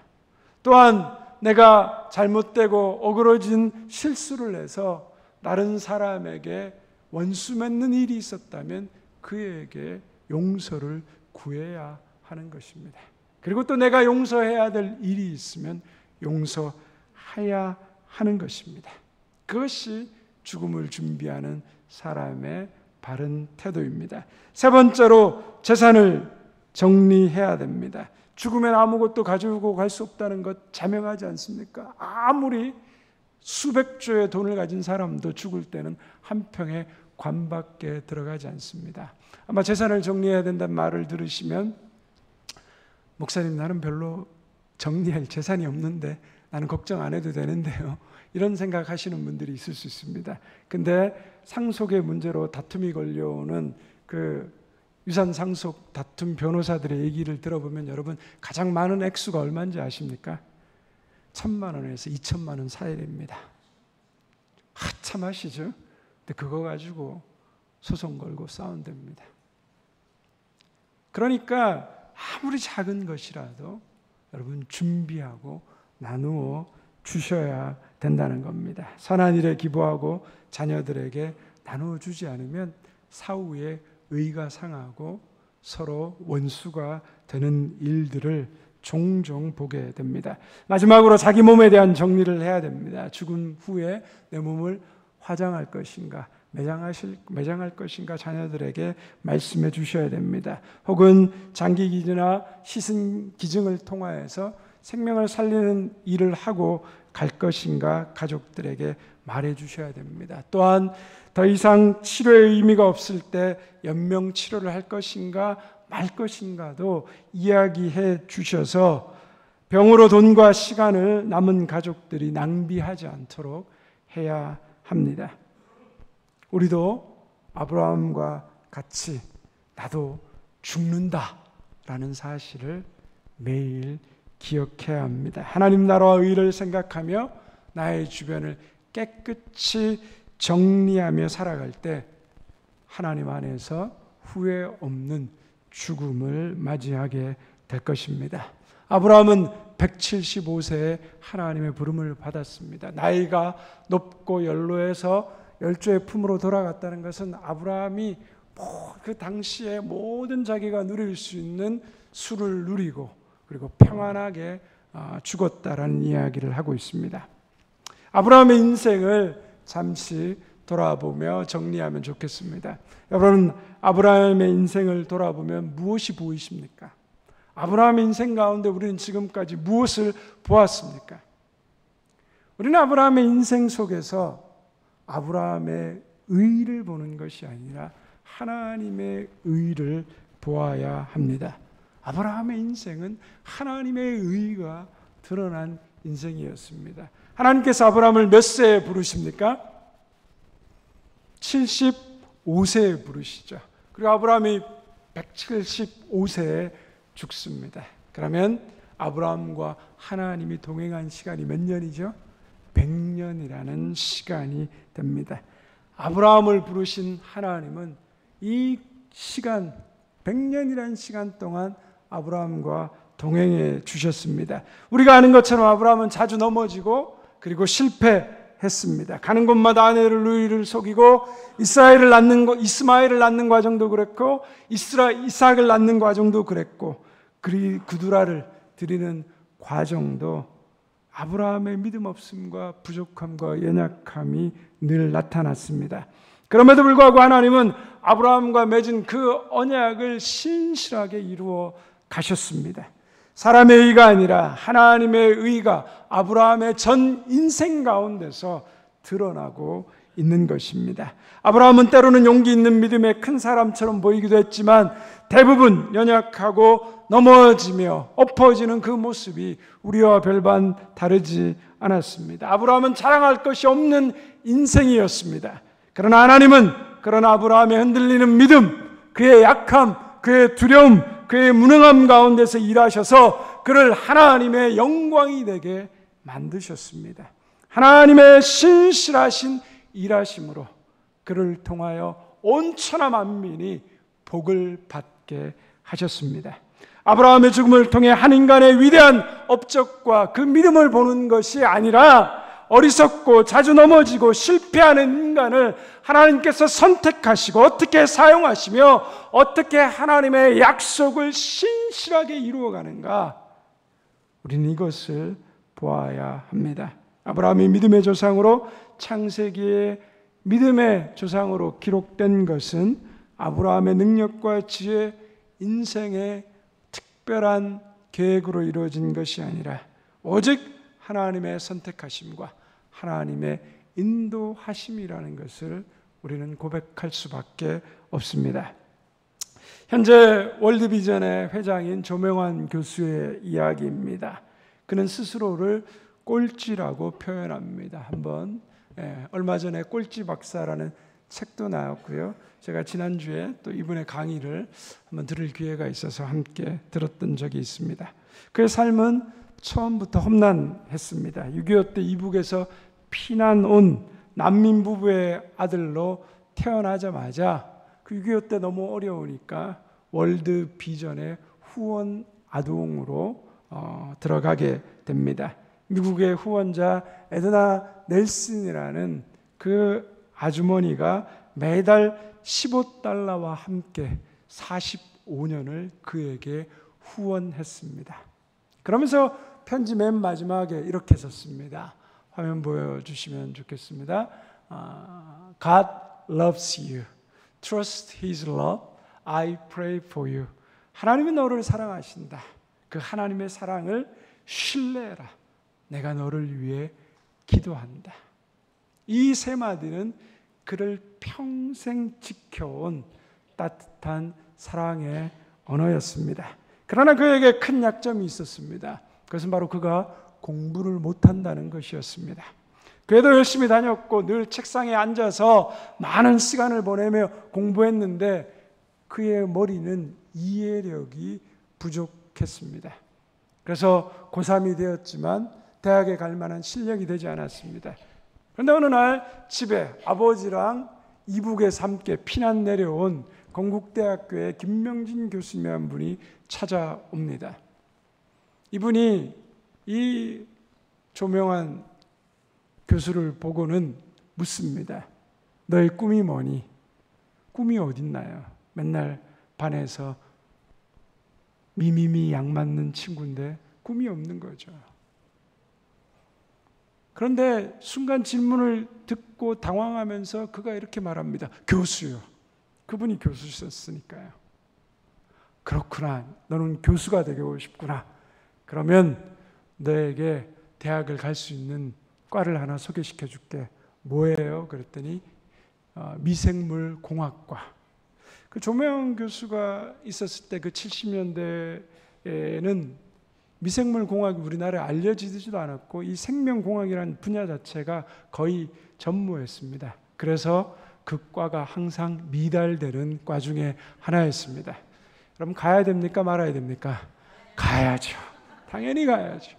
또한 내가 잘못되고 어그러진 실수를 해서 다른 사람에게 원수 맺는 일이 있었다면 그에게 용서를 구해야 하는 것입니다. 그리고 또 내가 용서해야 될 일이 있으면 용서해야 하는 것입니다. 그것이 죽음을 준비하는 사람의 바른 태도입니다. 세 번째로 재산을 정리해야 됩니다. 죽으면 아무것도 가지고 갈 수 없다는 것 자명하지 않습니까? 아무리 수백조의 돈을 가진 사람도 죽을 때는 한 평의 관밖에 들어가지 않습니다. 아마 재산을 정리해야 된다는 말을 들으시면 목사님, 나는 별로 정리할 재산이 없는데 나는 걱정 안 해도 되는데요, 이런 생각하시는 분들이 있을 수 있습니다. 근데 상속의 문제로 다툼이 걸려오는 그 유산 상속 다툼 변호사들의 얘기를 들어보면 여러분, 가장 많은 액수가 얼마인지 아십니까? 1,000만 원에서 2,000만 원 사이입니다. 하참하시죠? 근데 그거 가지고 소송 걸고 싸운답니다. 그러니까 아무리 작은 것이라도 여러분 준비하고 나누어 주셔야 된다는 겁니다. 선한 일에 기부하고 자녀들에게 나누어 주지 않으면 사후에 의가 상하고 서로 원수가 되는 일들을 종종 보게 됩니다. 마지막으로 자기 몸에 대한 정리를 해야 됩니다. 죽은 후에 내 몸을 화장할 것인가, 매장할 것인가 자녀들에게 말씀해 주셔야 됩니다. 혹은 장기기증이나 시승기증을 통하여서 생명을 살리는 일을 하고 갈 것인가 가족들에게 말해 주셔야 됩니다. 또한 더 이상 치료의 의미가 없을 때 연명 치료를 할 것인가 말 것인가도 이야기해 주셔서 병으로 돈과 시간을 남은 가족들이 낭비하지 않도록 해야 합니다. 우리도 아브라함과 같이 나도 죽는다라는 사실을 매일 기억해야 합니다. 하나님 나라와 의를 생각하며 나의 주변을 깨끗이 정리하며 살아갈 때 하나님 안에서 후회 없는 죽음을 맞이하게 될 것입니다. 아브라함은 175세에 하나님의 부름을 받았습니다. 나이가 높고 연로해서 열조의 품으로 돌아갔다는 것은 아브라함이 그 당시에 모든 자기가 누릴 수 있는 수를 누리고 그리고 평안하게 죽었다라는 이야기를 하고 있습니다. 아브라함의 인생을 잠시 돌아보며 정리하면 좋겠습니다. 여러분, 아브라함의 인생을 돌아보면 무엇이 보이십니까? 아브라함의 인생 가운데 우리는 지금까지 무엇을 보았습니까? 우리는 아브라함의 인생 속에서 아브라함의 의를 보는 것이 아니라 하나님의 의를 보아야 합니다. 아브라함의 인생은 하나님의 의가 드러난 인생이었습니다. 하나님께서 아브라함을 몇 세에 부르십니까? 75세에 부르시죠. 그리고 아브라함이 175세에 죽습니다. 그러면 아브라함과 하나님이 동행한 시간이 몇 년이죠? 100년이라는 시간이 됩니다. 아브라함을 부르신 하나님은 이 시간 100년이라는 시간 동안 아브라함과 동행해 주셨습니다. 우리가 아는 것처럼 아브라함은 자주 넘어지고 그리고 실패했습니다. 했습니다. 가는 곳마다 아내를 누이를 속이고 이스마엘을 낳는 과정도 그랬고 이삭을 낳는 과정도 그랬고 그두라를 드리는 과정도 아브라함의 믿음 없음과 부족함과 연약함이 늘 나타났습니다. 그럼에도 불구하고 하나님은 아브라함과 맺은 그 언약을 신실하게 이루어 가셨습니다. 사람의 의가 아니라 하나님의 의가 아브라함의 전 인생 가운데서 드러나고 있는 것입니다. 아브라함은 때로는 용기 있는 믿음의 큰 사람처럼 보이기도 했지만 대부분 연약하고 넘어지며 엎어지는 그 모습이 우리와 별반 다르지 않았습니다. 아브라함은 자랑할 것이 없는 인생이었습니다. 그러나 하나님은 그런 아브라함의 흔들리는 믿음, 그의 약함, 그의 두려움, 그의 무능함 가운데서 일하셔서 그를 하나님의 영광이 되게 만드셨습니다. 하나님의 신실하신 일하심으로 그를 통하여 온 천하 만민이 복을 받게 하셨습니다. 아브라함의 죽음을 통해 한 인간의 위대한 업적과 그 믿음을 보는 것이 아니라 어리석고 자주 넘어지고 실패하는 인간을 하나님께서 선택하시고 어떻게 사용하시며 어떻게 하나님의 약속을 신실하게 이루어가는가, 우리는 이것을 보아야 합니다. 아브라함이 믿음의 조상으로, 창세기의 믿음의 조상으로 기록된 것은 아브라함의 능력과 지혜, 인생의 특별한 계획으로 이루어진 것이 아니라 오직 하나님의 선택하심과 하나님의 인도하심이라는 것을 우리는 고백할 수밖에 없습니다. 현재 월드비전의 회장인 조명환 교수의 이야기입니다. 그는 스스로를 꼴찌라고 표현합니다. 한번 얼마 전에 꼴찌 박사라는 책도 나왔고요. 제가 지난주에 또 이분의 강의를 한번 들을 기회가 있어서 함께 들었던 적이 있습니다. 그의 삶은 처음부터 험난했습니다. 6.25 때 이북에서 피난 온 난민 부부의 아들로 태어나자마자 그 6.25 때 너무 어려우니까 월드 비전의 후원 아동으로 들어가게 됩니다. 미국의 후원자 에드나 넬슨이라는 그 아주머니가 매달 $15와 함께 45년을 그에게 후원했습니다. 그러면서 편지 맨 마지막에 이렇게 썼습니다. 화면 보여주시면 좋겠습니다. God loves you. Trust His love. I pray for you. 하나님이 너를 사랑하신다. 그 하나님의 사랑을 신뢰해라. 내가 너를 위해 기도한다. 이 세 마디는 그를 평생 지켜온 따뜻한 사랑의 언어였습니다. 그러나 그에게 큰 약점이 있었습니다. 그것은 바로 그가 공부를 못한다는 것이었습니다. 그래도 열심히 다녔고 늘 책상에 앉아서 많은 시간을 보내며 공부했는데 그의 머리는 이해력이 부족했습니다. 그래서 고3이 되었지만 대학에 갈 만한 실력이 되지 않았습니다. 그런데 어느 날 집에 아버지랑 이북에서 함께 피난 내려온 건국대학교의 김명진 교수님 한 분이 찾아옵니다. 이분이 이 조명환 교수를 보고는 묻습니다. 너의 꿈이 뭐니? 꿈이 어딨나요? 맨날 반에서 미미미 양 맞는 친구인데 꿈이 없는 거죠. 그런데 순간 질문을 듣고 당황하면서 그가 이렇게 말합니다. 교수요. 그분이 교수셨으니까요. 그렇구나. 너는 교수가 되고 싶구나. 그러면 너에게 대학을 갈 수 있는 과를 하나 소개시켜 줄게. 뭐예요? 그랬더니 미생물 공학과. 그 조명 교수가 있었을 때 그 70년대에는 미생물 공학이 우리나라에 알려지지도 않았고 이 생명공학이라는 분야 자체가 거의 전무했습니다. 그래서 그 과가 항상 미달되는 과 중에 하나였습니다. 여러분 가야 됩니까? 말아야 됩니까? 가야죠. 당연히 가야죠.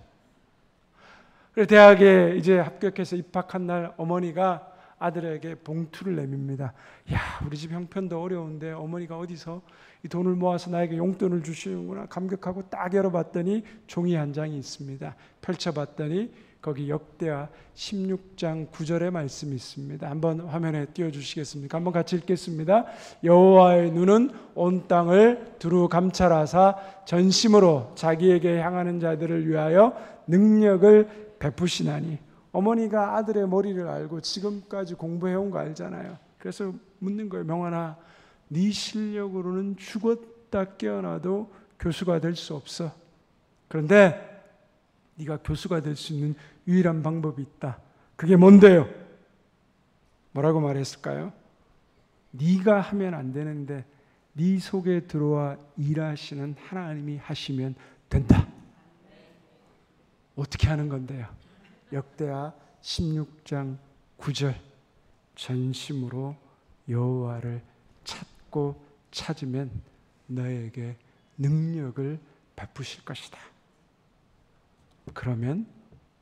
그래서 대학에 이제 합격해서 입학한 날 어머니가 아들에게 봉투를 내밉니다. 야, 우리 집 형편도 어려운데 어머니가 어디서 이 돈을 모아서 나에게 용돈을 주시는구나 감격하고 딱 열어봤더니 종이 한 장이 있습니다. 펼쳐봤더니 거기 역대하 16장 9절의 말씀이 있습니다. 한번 화면에 띄워주시겠습니까? 한번 같이 읽겠습니다. 여호와의 눈은 온 땅을 두루 감찰하사 전심으로 자기에게 향하는 자들을 위하여 능력을 베푸시나니. 어머니가 아들의 머리를 알고 지금까지 공부해온 거 알잖아요. 그래서 묻는 거예요. 명환아, 네 실력으로는 죽었다 깨어나도 교수가 될 수 없어. 그런데 네가 교수가 될 수 있는 유일한 방법이 있다. 그게 뭔데요? 뭐라고 말했을까요? 네가 하면 안 되는데 네 속에 들어와 일하시는 하나님이 하시면 된다. 어떻게 하는 건데요? 역대하 16장 9절 전심으로 여호와를 찾고 찾으면 너에게 능력을 베푸실 것이다. 그러면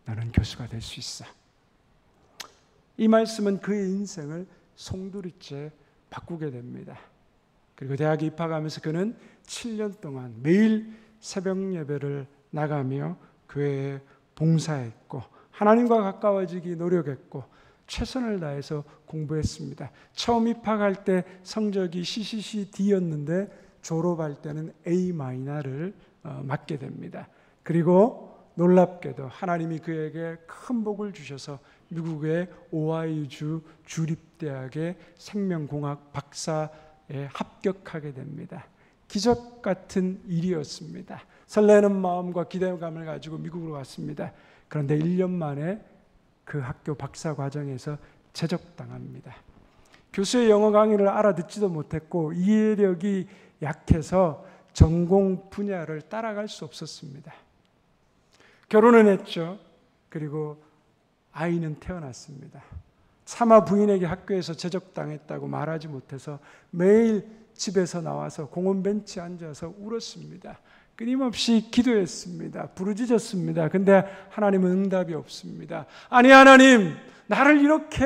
나는 교수가 될 수 있어. 이 말씀은 그의 인생을 송두리째 바꾸게 됩니다. 그리고 대학에 입학하면서 그는 7년 동안 매일 새벽 예배를 나가며 교회에 봉사했고 하나님과 가까워지기 노력했고 최선을 다해서 공부했습니다. 처음 입학할 때 성적이 CCCD였는데 졸업할 때는 A-를 맞게 됩니다. 그리고 놀랍게도 하나님이 그에게 큰 복을 주셔서 미국의 오하이오주 주립대학의 생명공학 박사에 합격하게 됩니다. 기적 같은 일이었습니다. 설레는 마음과 기대감을 가지고 미국으로 왔습니다. 그런데 1년 만에 그 학교 박사 과정에서 제적당합니다. 교수의 영어 강의를 알아듣지도 못했고 이해력이 약해서 전공 분야를 따라갈 수 없었습니다. 결혼은 했죠. 그리고 아이는 태어났습니다. 차마 부인에게 학교에서 제적당했다고 말하지 못해서 매일 집에서 나와서 공원 벤치에 앉아서 울었습니다. 끊임없이 기도했습니다. 부르짖었습니다. 근데 하나님은 응답이 없습니다. 아니 하나님, 나를 이렇게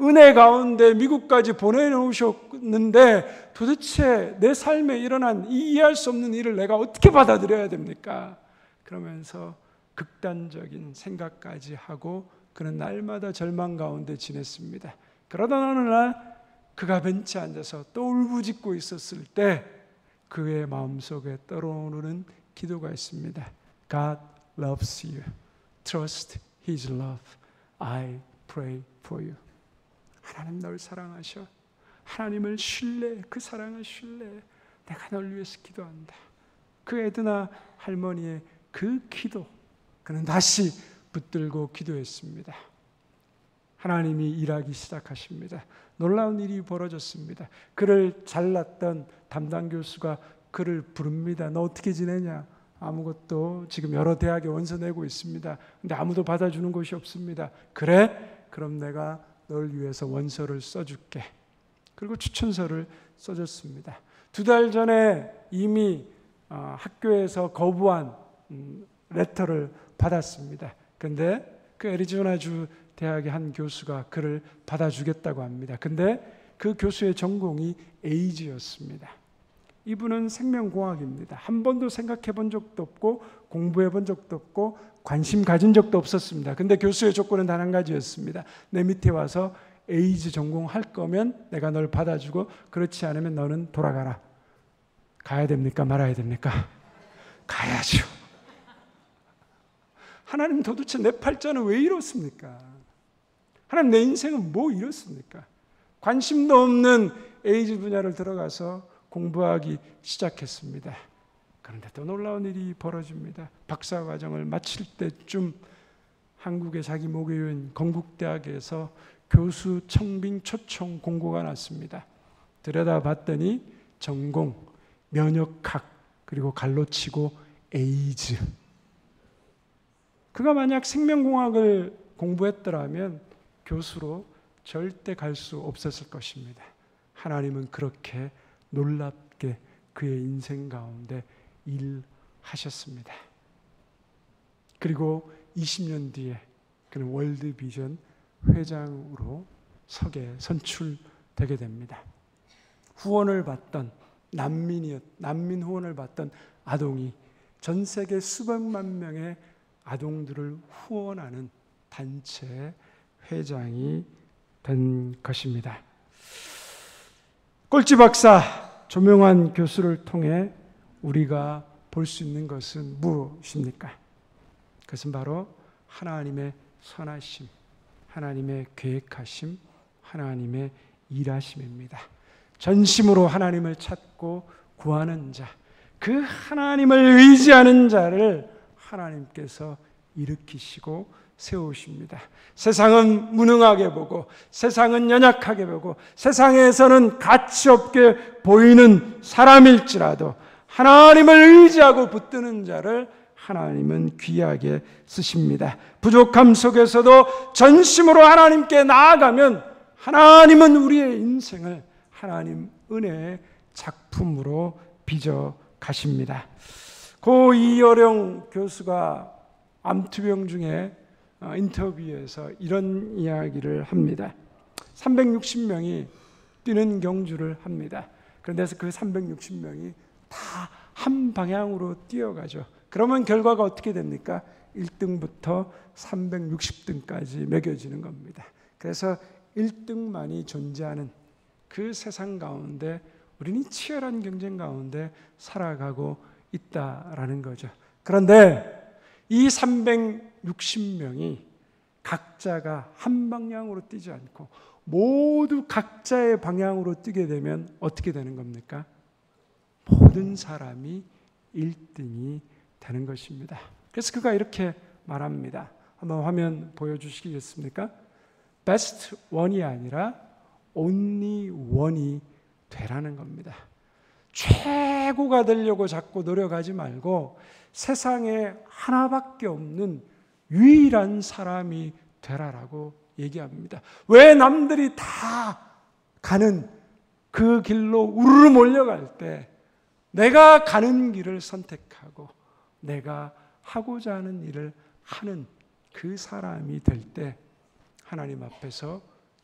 은혜 가운데 미국까지 보내놓으셨는데 도대체 내 삶에 일어난 이 이해할 수 없는 일을 내가 어떻게 받아들여야 됩니까? 그러면서 극단적인 생각까지 하고 그는 날마다 절망 가운데 지냈습니다. 그러던 어느 날 그가 벤치에 앉아서 또 울부짖고 있었을 때 그의 마음속에 떠오르는 기도가 있습니다. God loves you. Trust His love. I pray for you. 하나님 널 사랑하셔. 하나님을 신뢰해. 그 사랑을 신뢰해. 내가 널 위해서 기도한다. 그 에드나 할머니의 그 기도, 그는 다시 붙들고 기도했습니다. 하나님이 일하기 시작하십니다. 놀라운 일이 벌어졌습니다. 그를 잘랐던 담당 교수가 그를 부릅니다. 너 어떻게 지내냐? 아무것도, 지금 여러 대학에 원서 내고 있습니다. 근데 아무도 받아주는 곳이 없습니다. 그래? 그럼 내가 널 위해서 원서를 써줄게. 그리고 추천서를 써줬습니다. 2달 전에 이미 학교에서 거부한 레터를 받았습니다. 그런데 그 애리조나주 대학의 한 교수가 그를 받아주겠다고 합니다. 근데 그 교수의 전공이 에이즈였습니다. 이분은 생명공학입니다. 한 번도 생각해 본 적도 없고 공부해 본 적도 없고 관심 가진 적도 없었습니다. 근데 교수의 조건은 단 한 가지였습니다. 내 밑에 와서 에이즈 전공할 거면 내가 널 받아주고 그렇지 않으면 너는 돌아가라. 가야 됩니까? 말아야 됩니까? 가야죠. 하나님 도대체 내 팔자는 왜 이렇습니까? 하나님 내 인생은 뭐 이렇습니까? 관심도 없는 에이즈 분야를 들어가서 공부하기 시작했습니다. 그런데 또 놀라운 일이 벌어집니다. 박사 과정을 마칠 때쯤 한국의 자기 모교인 건국대학에서 교수 청빙 초청 공고가 났습니다. 들여다봤더니 전공, 면역학, 그리고 갈로치고 에이즈. 그가 만약 생명공학을 공부했더라면 교수로 절대 갈 수 없었을 것입니다. 하나님은 그렇게 놀랍게 그의 인생 가운데 일하셨습니다. 그리고 20년 뒤에 그는 월드비전 회장으로 선출되게 됩니다. 후원을 받던 난민 후원을 받던 아동이 전 세계 수백만 명의 아동들을 후원하는 단체 회장이 된 것입니다. 꼴찌 박사 조명환 교수를 통해 우리가 볼 수 있는 것은 무엇입니까? 그것은 바로 하나님의 선하심, 하나님의 계획하심, 하나님의 일하심입니다. 전심으로 하나님을 찾고 구하는 자, 그 하나님을 의지하는 자를 하나님께서 일으키시고 세우십니다. 세상은 무능하게 보고, 세상은 연약하게 보고, 세상에서는 가치 없게 보이는 사람일지라도 하나님을 의지하고 붙드는 자를 하나님은 귀하게 쓰십니다. 부족함 속에서도 전심으로 하나님께 나아가면 하나님은 우리의 인생을 하나님 은혜의 작품으로 빚어 가십니다. 고 이어령 교수가 암투병 중에 인터뷰에서 이런 이야기를 합니다. 360명이 뛰는 경주를 합니다. 그런데 그 360명이 다 한 방향으로 뛰어가죠. 그러면 결과가 어떻게 됩니까? 1등부터 360등까지 매겨지는 겁니다. 그래서 1등만이 존재하는 그 세상 가운데 우리는 치열한 경쟁 가운데 살아가고 있다라는 거죠. 그런데 이 360명이 각자가 한 방향으로 뛰지 않고 모두 각자의 방향으로 뛰게 되면 어떻게 되는 겁니까? 모든 사람이 1등이 되는 것입니다. 그래서 그가 이렇게 말합니다. 한번 화면 보여주시겠습니까? 베스트 원이 아니라 only one이 되라는 겁니다. 최고가 되려고 자꾸 노력하지 말고 세상에 하나밖에 없는 유일한 사람이 되라라고 얘기합니다. 왜 남들이 다 가는 그 길로 우르르 몰려갈 때 내가 가는 길을 선택하고 내가 하고자 하는 일을 하는 그 사람이 될 때 하나님 앞에서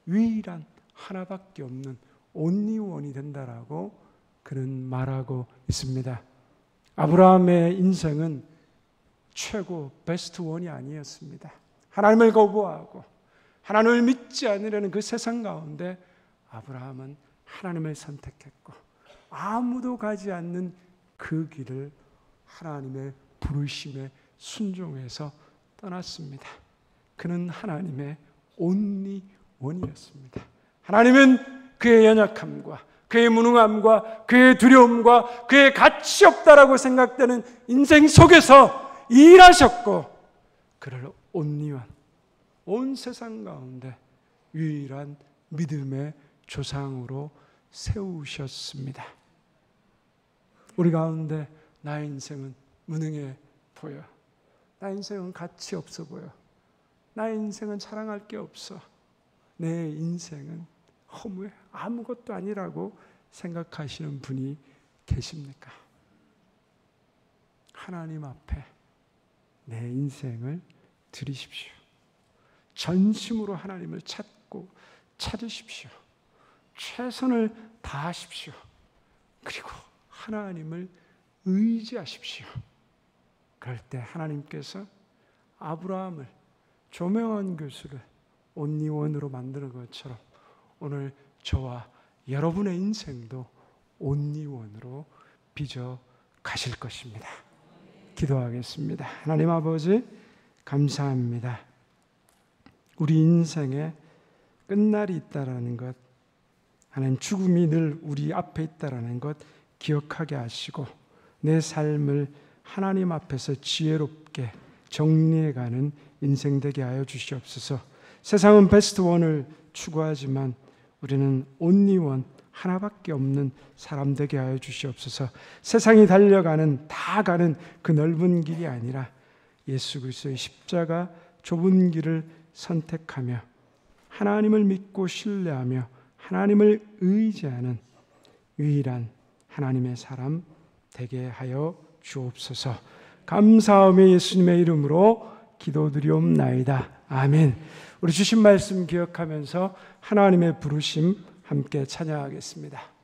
유일한 하나밖에 없는 only one이 된다라고 그는 말하고 있습니다. 아브라함의 인생은 최고 베스트 원이 아니었습니다. 하나님을 거부하고 하나님을 믿지 않으려는 그 세상 가운데 아브라함은 하나님을 선택했고 아무도 가지 않는 그 길을 하나님의 부르심에 순종해서 떠났습니다. 그는 하나님의 only one이었습니다. 하나님은 그의 연약함과 그의 무능함과 그의 두려움과 그의 가치 없다라고 생각되는 인생 속에서 일하셨고 그를 only one, 온 세상 가운데 유일한 믿음의 조상으로 세우셨습니다. 우리 가운데 나의 인생은 무능해 보여. 나의 인생은 가치 없어 보여. 나의 인생은 자랑할 게 없어. 내 인생은 허무해. 아무것도 아니라고 생각하시는 분이 계십니까? 하나님 앞에 내 인생을 드리십시오. 전심으로 하나님을 찾고 찾으십시오. 최선을 다하십시오. 그리고 하나님을 의지하십시오. 그럴 때 하나님께서 아브라함을 조명환 교수를 only one으로 만드는 것처럼 오늘 저와 여러분의 인생도 only one으로 빚어 가실 것입니다. 기도하겠습니다. 하나님 아버지 감사합니다. 우리 인생에 끝날이 있다라는 것, 하나님 죽음이 늘 우리 앞에 있다라는 것 기억하게 하시고 내 삶을 하나님 앞에서 지혜롭게 정리해가는 인생 되게 하여 주시옵소서. 세상은 베스트 원을 추구하지만 우리는 only one, 하나밖에 없는 사람 되게 하여 주시옵소서. 세상이 달려가는 다 가는 그 넓은 길이 아니라 예수 그리스도의 십자가 좁은 길을 선택하며 하나님을 믿고 신뢰하며 하나님을 의지하는 유일한 하나님의 사람 되게 하여 주옵소서. 감사하며 예수님의 이름으로 기도드리옵나이다. 아멘. 우리 주신 말씀 기억하면서 하나님의 부르심 함께 찬양하겠습니다.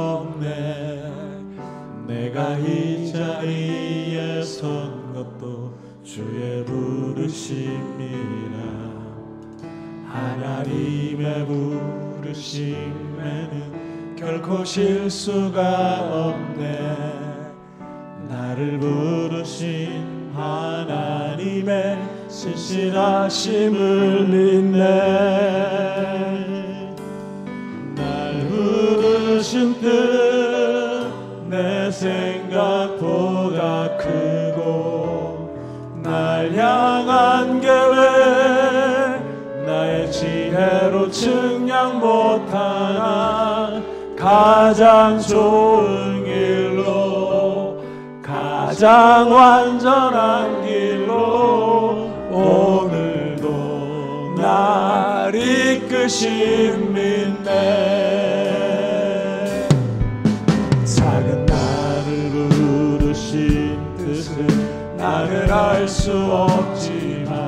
없네. 내가 이 자리에 선 것도 주의 부르심이라. 하나님의 부르심에는 결코 실수가 없네. 나를 부르신 하나님의 신실하심을 믿네. 날 부르신 뜻 내 생각보다 크고, 날 향한 계획 나의 지혜로 측량 못하나 가장 좋은 길로, 가장 완전한 길로 오늘도 날 이끄신 믿네. 작은 나를 부르신 뜻은 나는 알 수 없지만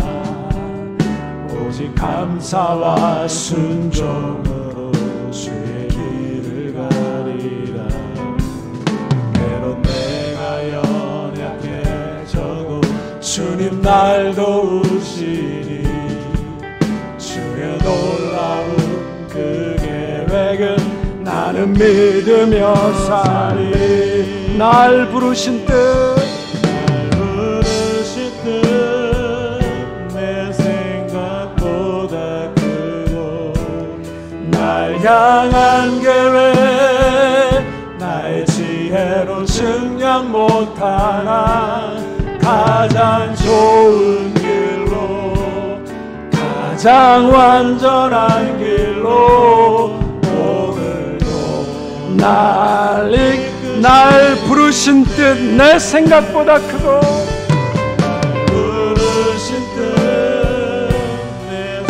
오직 감사와 순종으로 주의 길을 가리라. 때론 내가 연약해져도 주님 날 도우시니 주의 놀라운 그 계획은 나는 믿으며 사리. 날 부르신 뜻 내 생각보다 크고, 날 향한 계획 나의 지혜로 측량 못하나 가장 좋은 길로, 가장 완전한 길로 오늘도 날 부르신 뜻 내 생각보다 크고, 부르신 뜻 내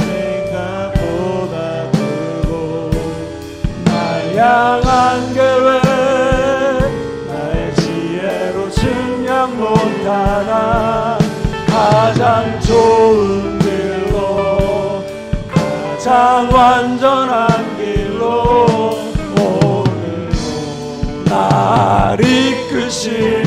생각보다 크고, 날 향한 계획 나의 지혜로 측량 못하나 가장 좋은 길로, 가장 완전한 길로 오늘도 날 이끄심인데.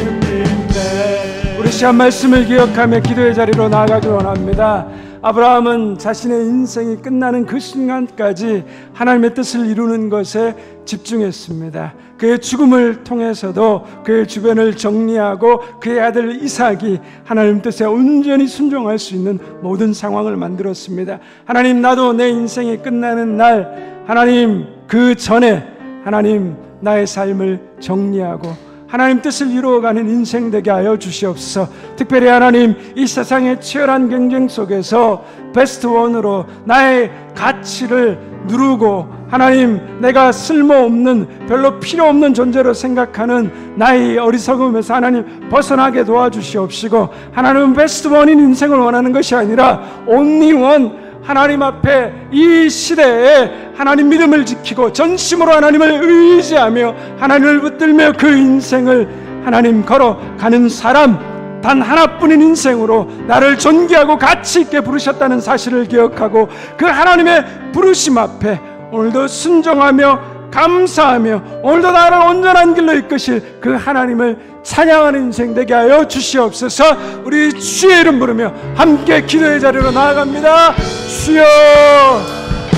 우리 시간 말씀을 기억하며 기도의 자리로 나아가기 원합니다. 아브라함은 자신의 인생이 끝나는 그 순간까지 하나님의 뜻을 이루는 것에 집중했습니다. 그의 죽음을 통해서도 그의 주변을 정리하고 그의 아들 이삭이 하나님 뜻에 온전히 순종할 수 있는 모든 상황을 만들었습니다. 하나님, 나도 내 인생이 끝나는 날, 하나님 그 전에 하나님 나의 삶을 정리하고 하나님 뜻을 이루어가는 인생 되게 하여 주시옵소서. 특별히 하나님, 이 세상의 치열한 경쟁 속에서 베스트 원으로 나의 가치를 누르고 하나님, 내가 쓸모없는, 별로 필요 없는 존재로 생각하는 나의 어리석음에서 하나님 벗어나게 도와주시옵시고, 하나님은 베스트 원인 인생을 원하는 것이 아니라 온리 원, 하나님 앞에 이 시대에 하나님 믿음을 지키고 전심으로 하나님을 의지하며 하나님을 붙들며 그 인생을 하나님 걸어가는 사람, 단 하나뿐인 인생으로 나를 존귀하고 가치 있게 부르셨다는 사실을 기억하고 그 하나님의 부르심 앞에 오늘도 순종하며 감사하며 오늘도 나를 온전한 길로 이끄실 그 하나님을 찬양하는 인생 되게 하여 주시옵소서. 우리 주의 이름 부르며 함께 기도의 자리로 나아갑니다. 주여,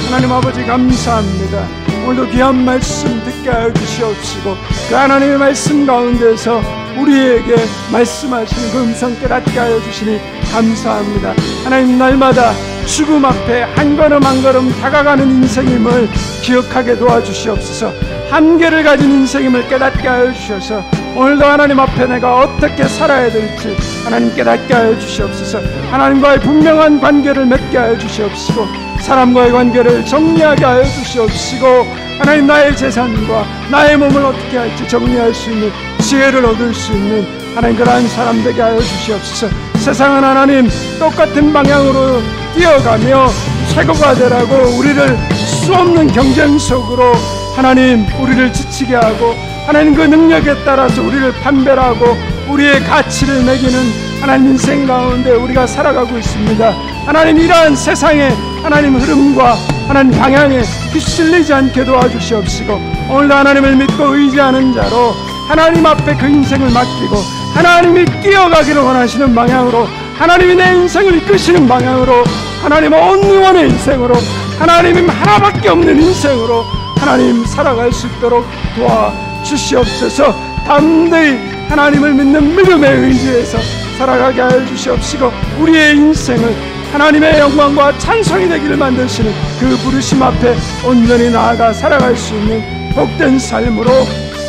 하나님 아버지 감사합니다. 오늘도 귀한 말씀 듣게 하여 주시옵시고 그 하나님의 말씀 가운데서 우리에게 말씀하시는 그 음성 깨닫게 하여 주시니 감사합니다. 하나님, 날마다 죽음 앞에 한 걸음 한 걸음 다가가는 인생임을 기억하게 도와주시옵소서. 한계를 가진 인생임을 깨닫게 하여 주셔서 오늘도 하나님 앞에 내가 어떻게 살아야 될지 하나님 깨닫게 하여 주시옵소서. 하나님과의 분명한 관계를 맺게 하여 주시옵시고 사람과의 관계를 정리하게 하여 주시옵시고 하나님, 나의 재산과 나의 몸을 어떻게 할지 정리할 수 있는 지혜를 얻을 수 있는 하나님 그러한 사람 되게 하여 주시옵소서. 세상은 하나님 똑같은 방향으로 뛰어가며 최고가 되라고 우리를 수없는 경쟁 속으로 하나님 우리를 지치게 하고 하나님 그 능력에 따라서 우리를 판별하고 우리의 가치를 매기는 하나님 인생 가운데 우리가 살아가고 있습니다. 하나님 이러한 세상의 하나님 흐름과 하나님 방향에 휩쓸리지 않게 도와주시옵시고 오늘도 하나님을 믿고 의지하는 자로 하나님 앞에 그 인생을 맡기고 하나님이 뛰어가기를 원하시는 방향으로 하나님이 내 인생을 이끄시는 방향으로 하나님 온 영혼의 인생으로 하나님 하나밖에 없는 인생으로 하나님 살아갈 수 있도록 도와주시옵소서. 담대히 하나님을 믿는 믿음의 의지에서 살아가게 하여 주시옵시고 우리의 인생을 하나님의 영광과 찬송이 되기를 만드시는 그 부르심 앞에 온전히 나아가 살아갈 수 있는 복된 삶으로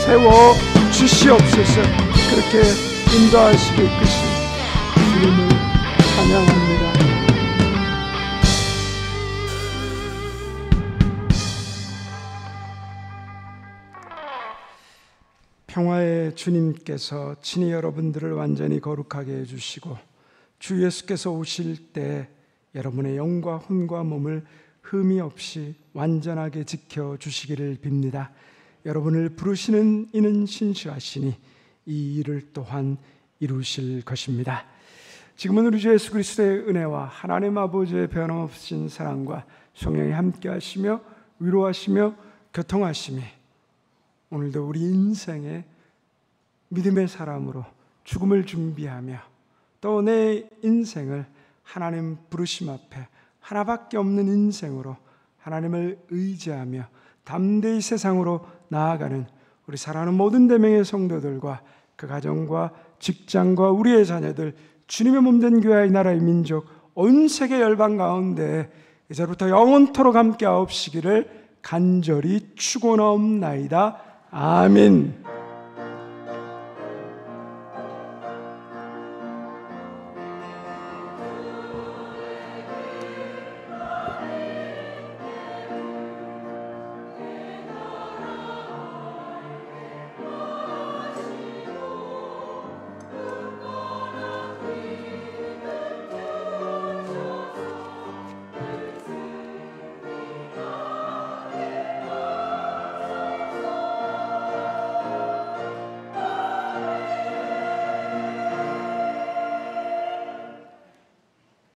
세워 주시옵소서. 그렇게 인도하시고 이끄신 주님을 찬양합니다. 평화의 주님께서 친히 여러분들을 완전히 거룩하게 해주시고 주 예수께서 오실 때 여러분의 영과 혼과 몸을 흠이 없이 완전하게 지켜주시기를 빕니다. 여러분을 부르시는 이는 신실하시니 이 일을 또한 이루실 것입니다. 지금은 우리 주 예수 그리스도의 은혜와 하나님 아버지의 변함없으신 사랑과 성령이 함께 하시며 위로하시며 교통하심이 오늘도 우리 인생의 믿음의 사람으로 죽음을 준비하며 또 내 인생을 하나님 부르심 앞에 하나밖에 없는 인생으로 하나님을 의지하며 담대히 세상으로 나아가는 우리 사랑하는 모든 대명의 성도들과 그 가정과 직장과 우리의 자녀들 주님의 몸된 교회의 나라의 민족 온 세계 열방 가운데 이제부터 영원토록 함께 하옵시기를 간절히 축원하옵나이다. 아멘.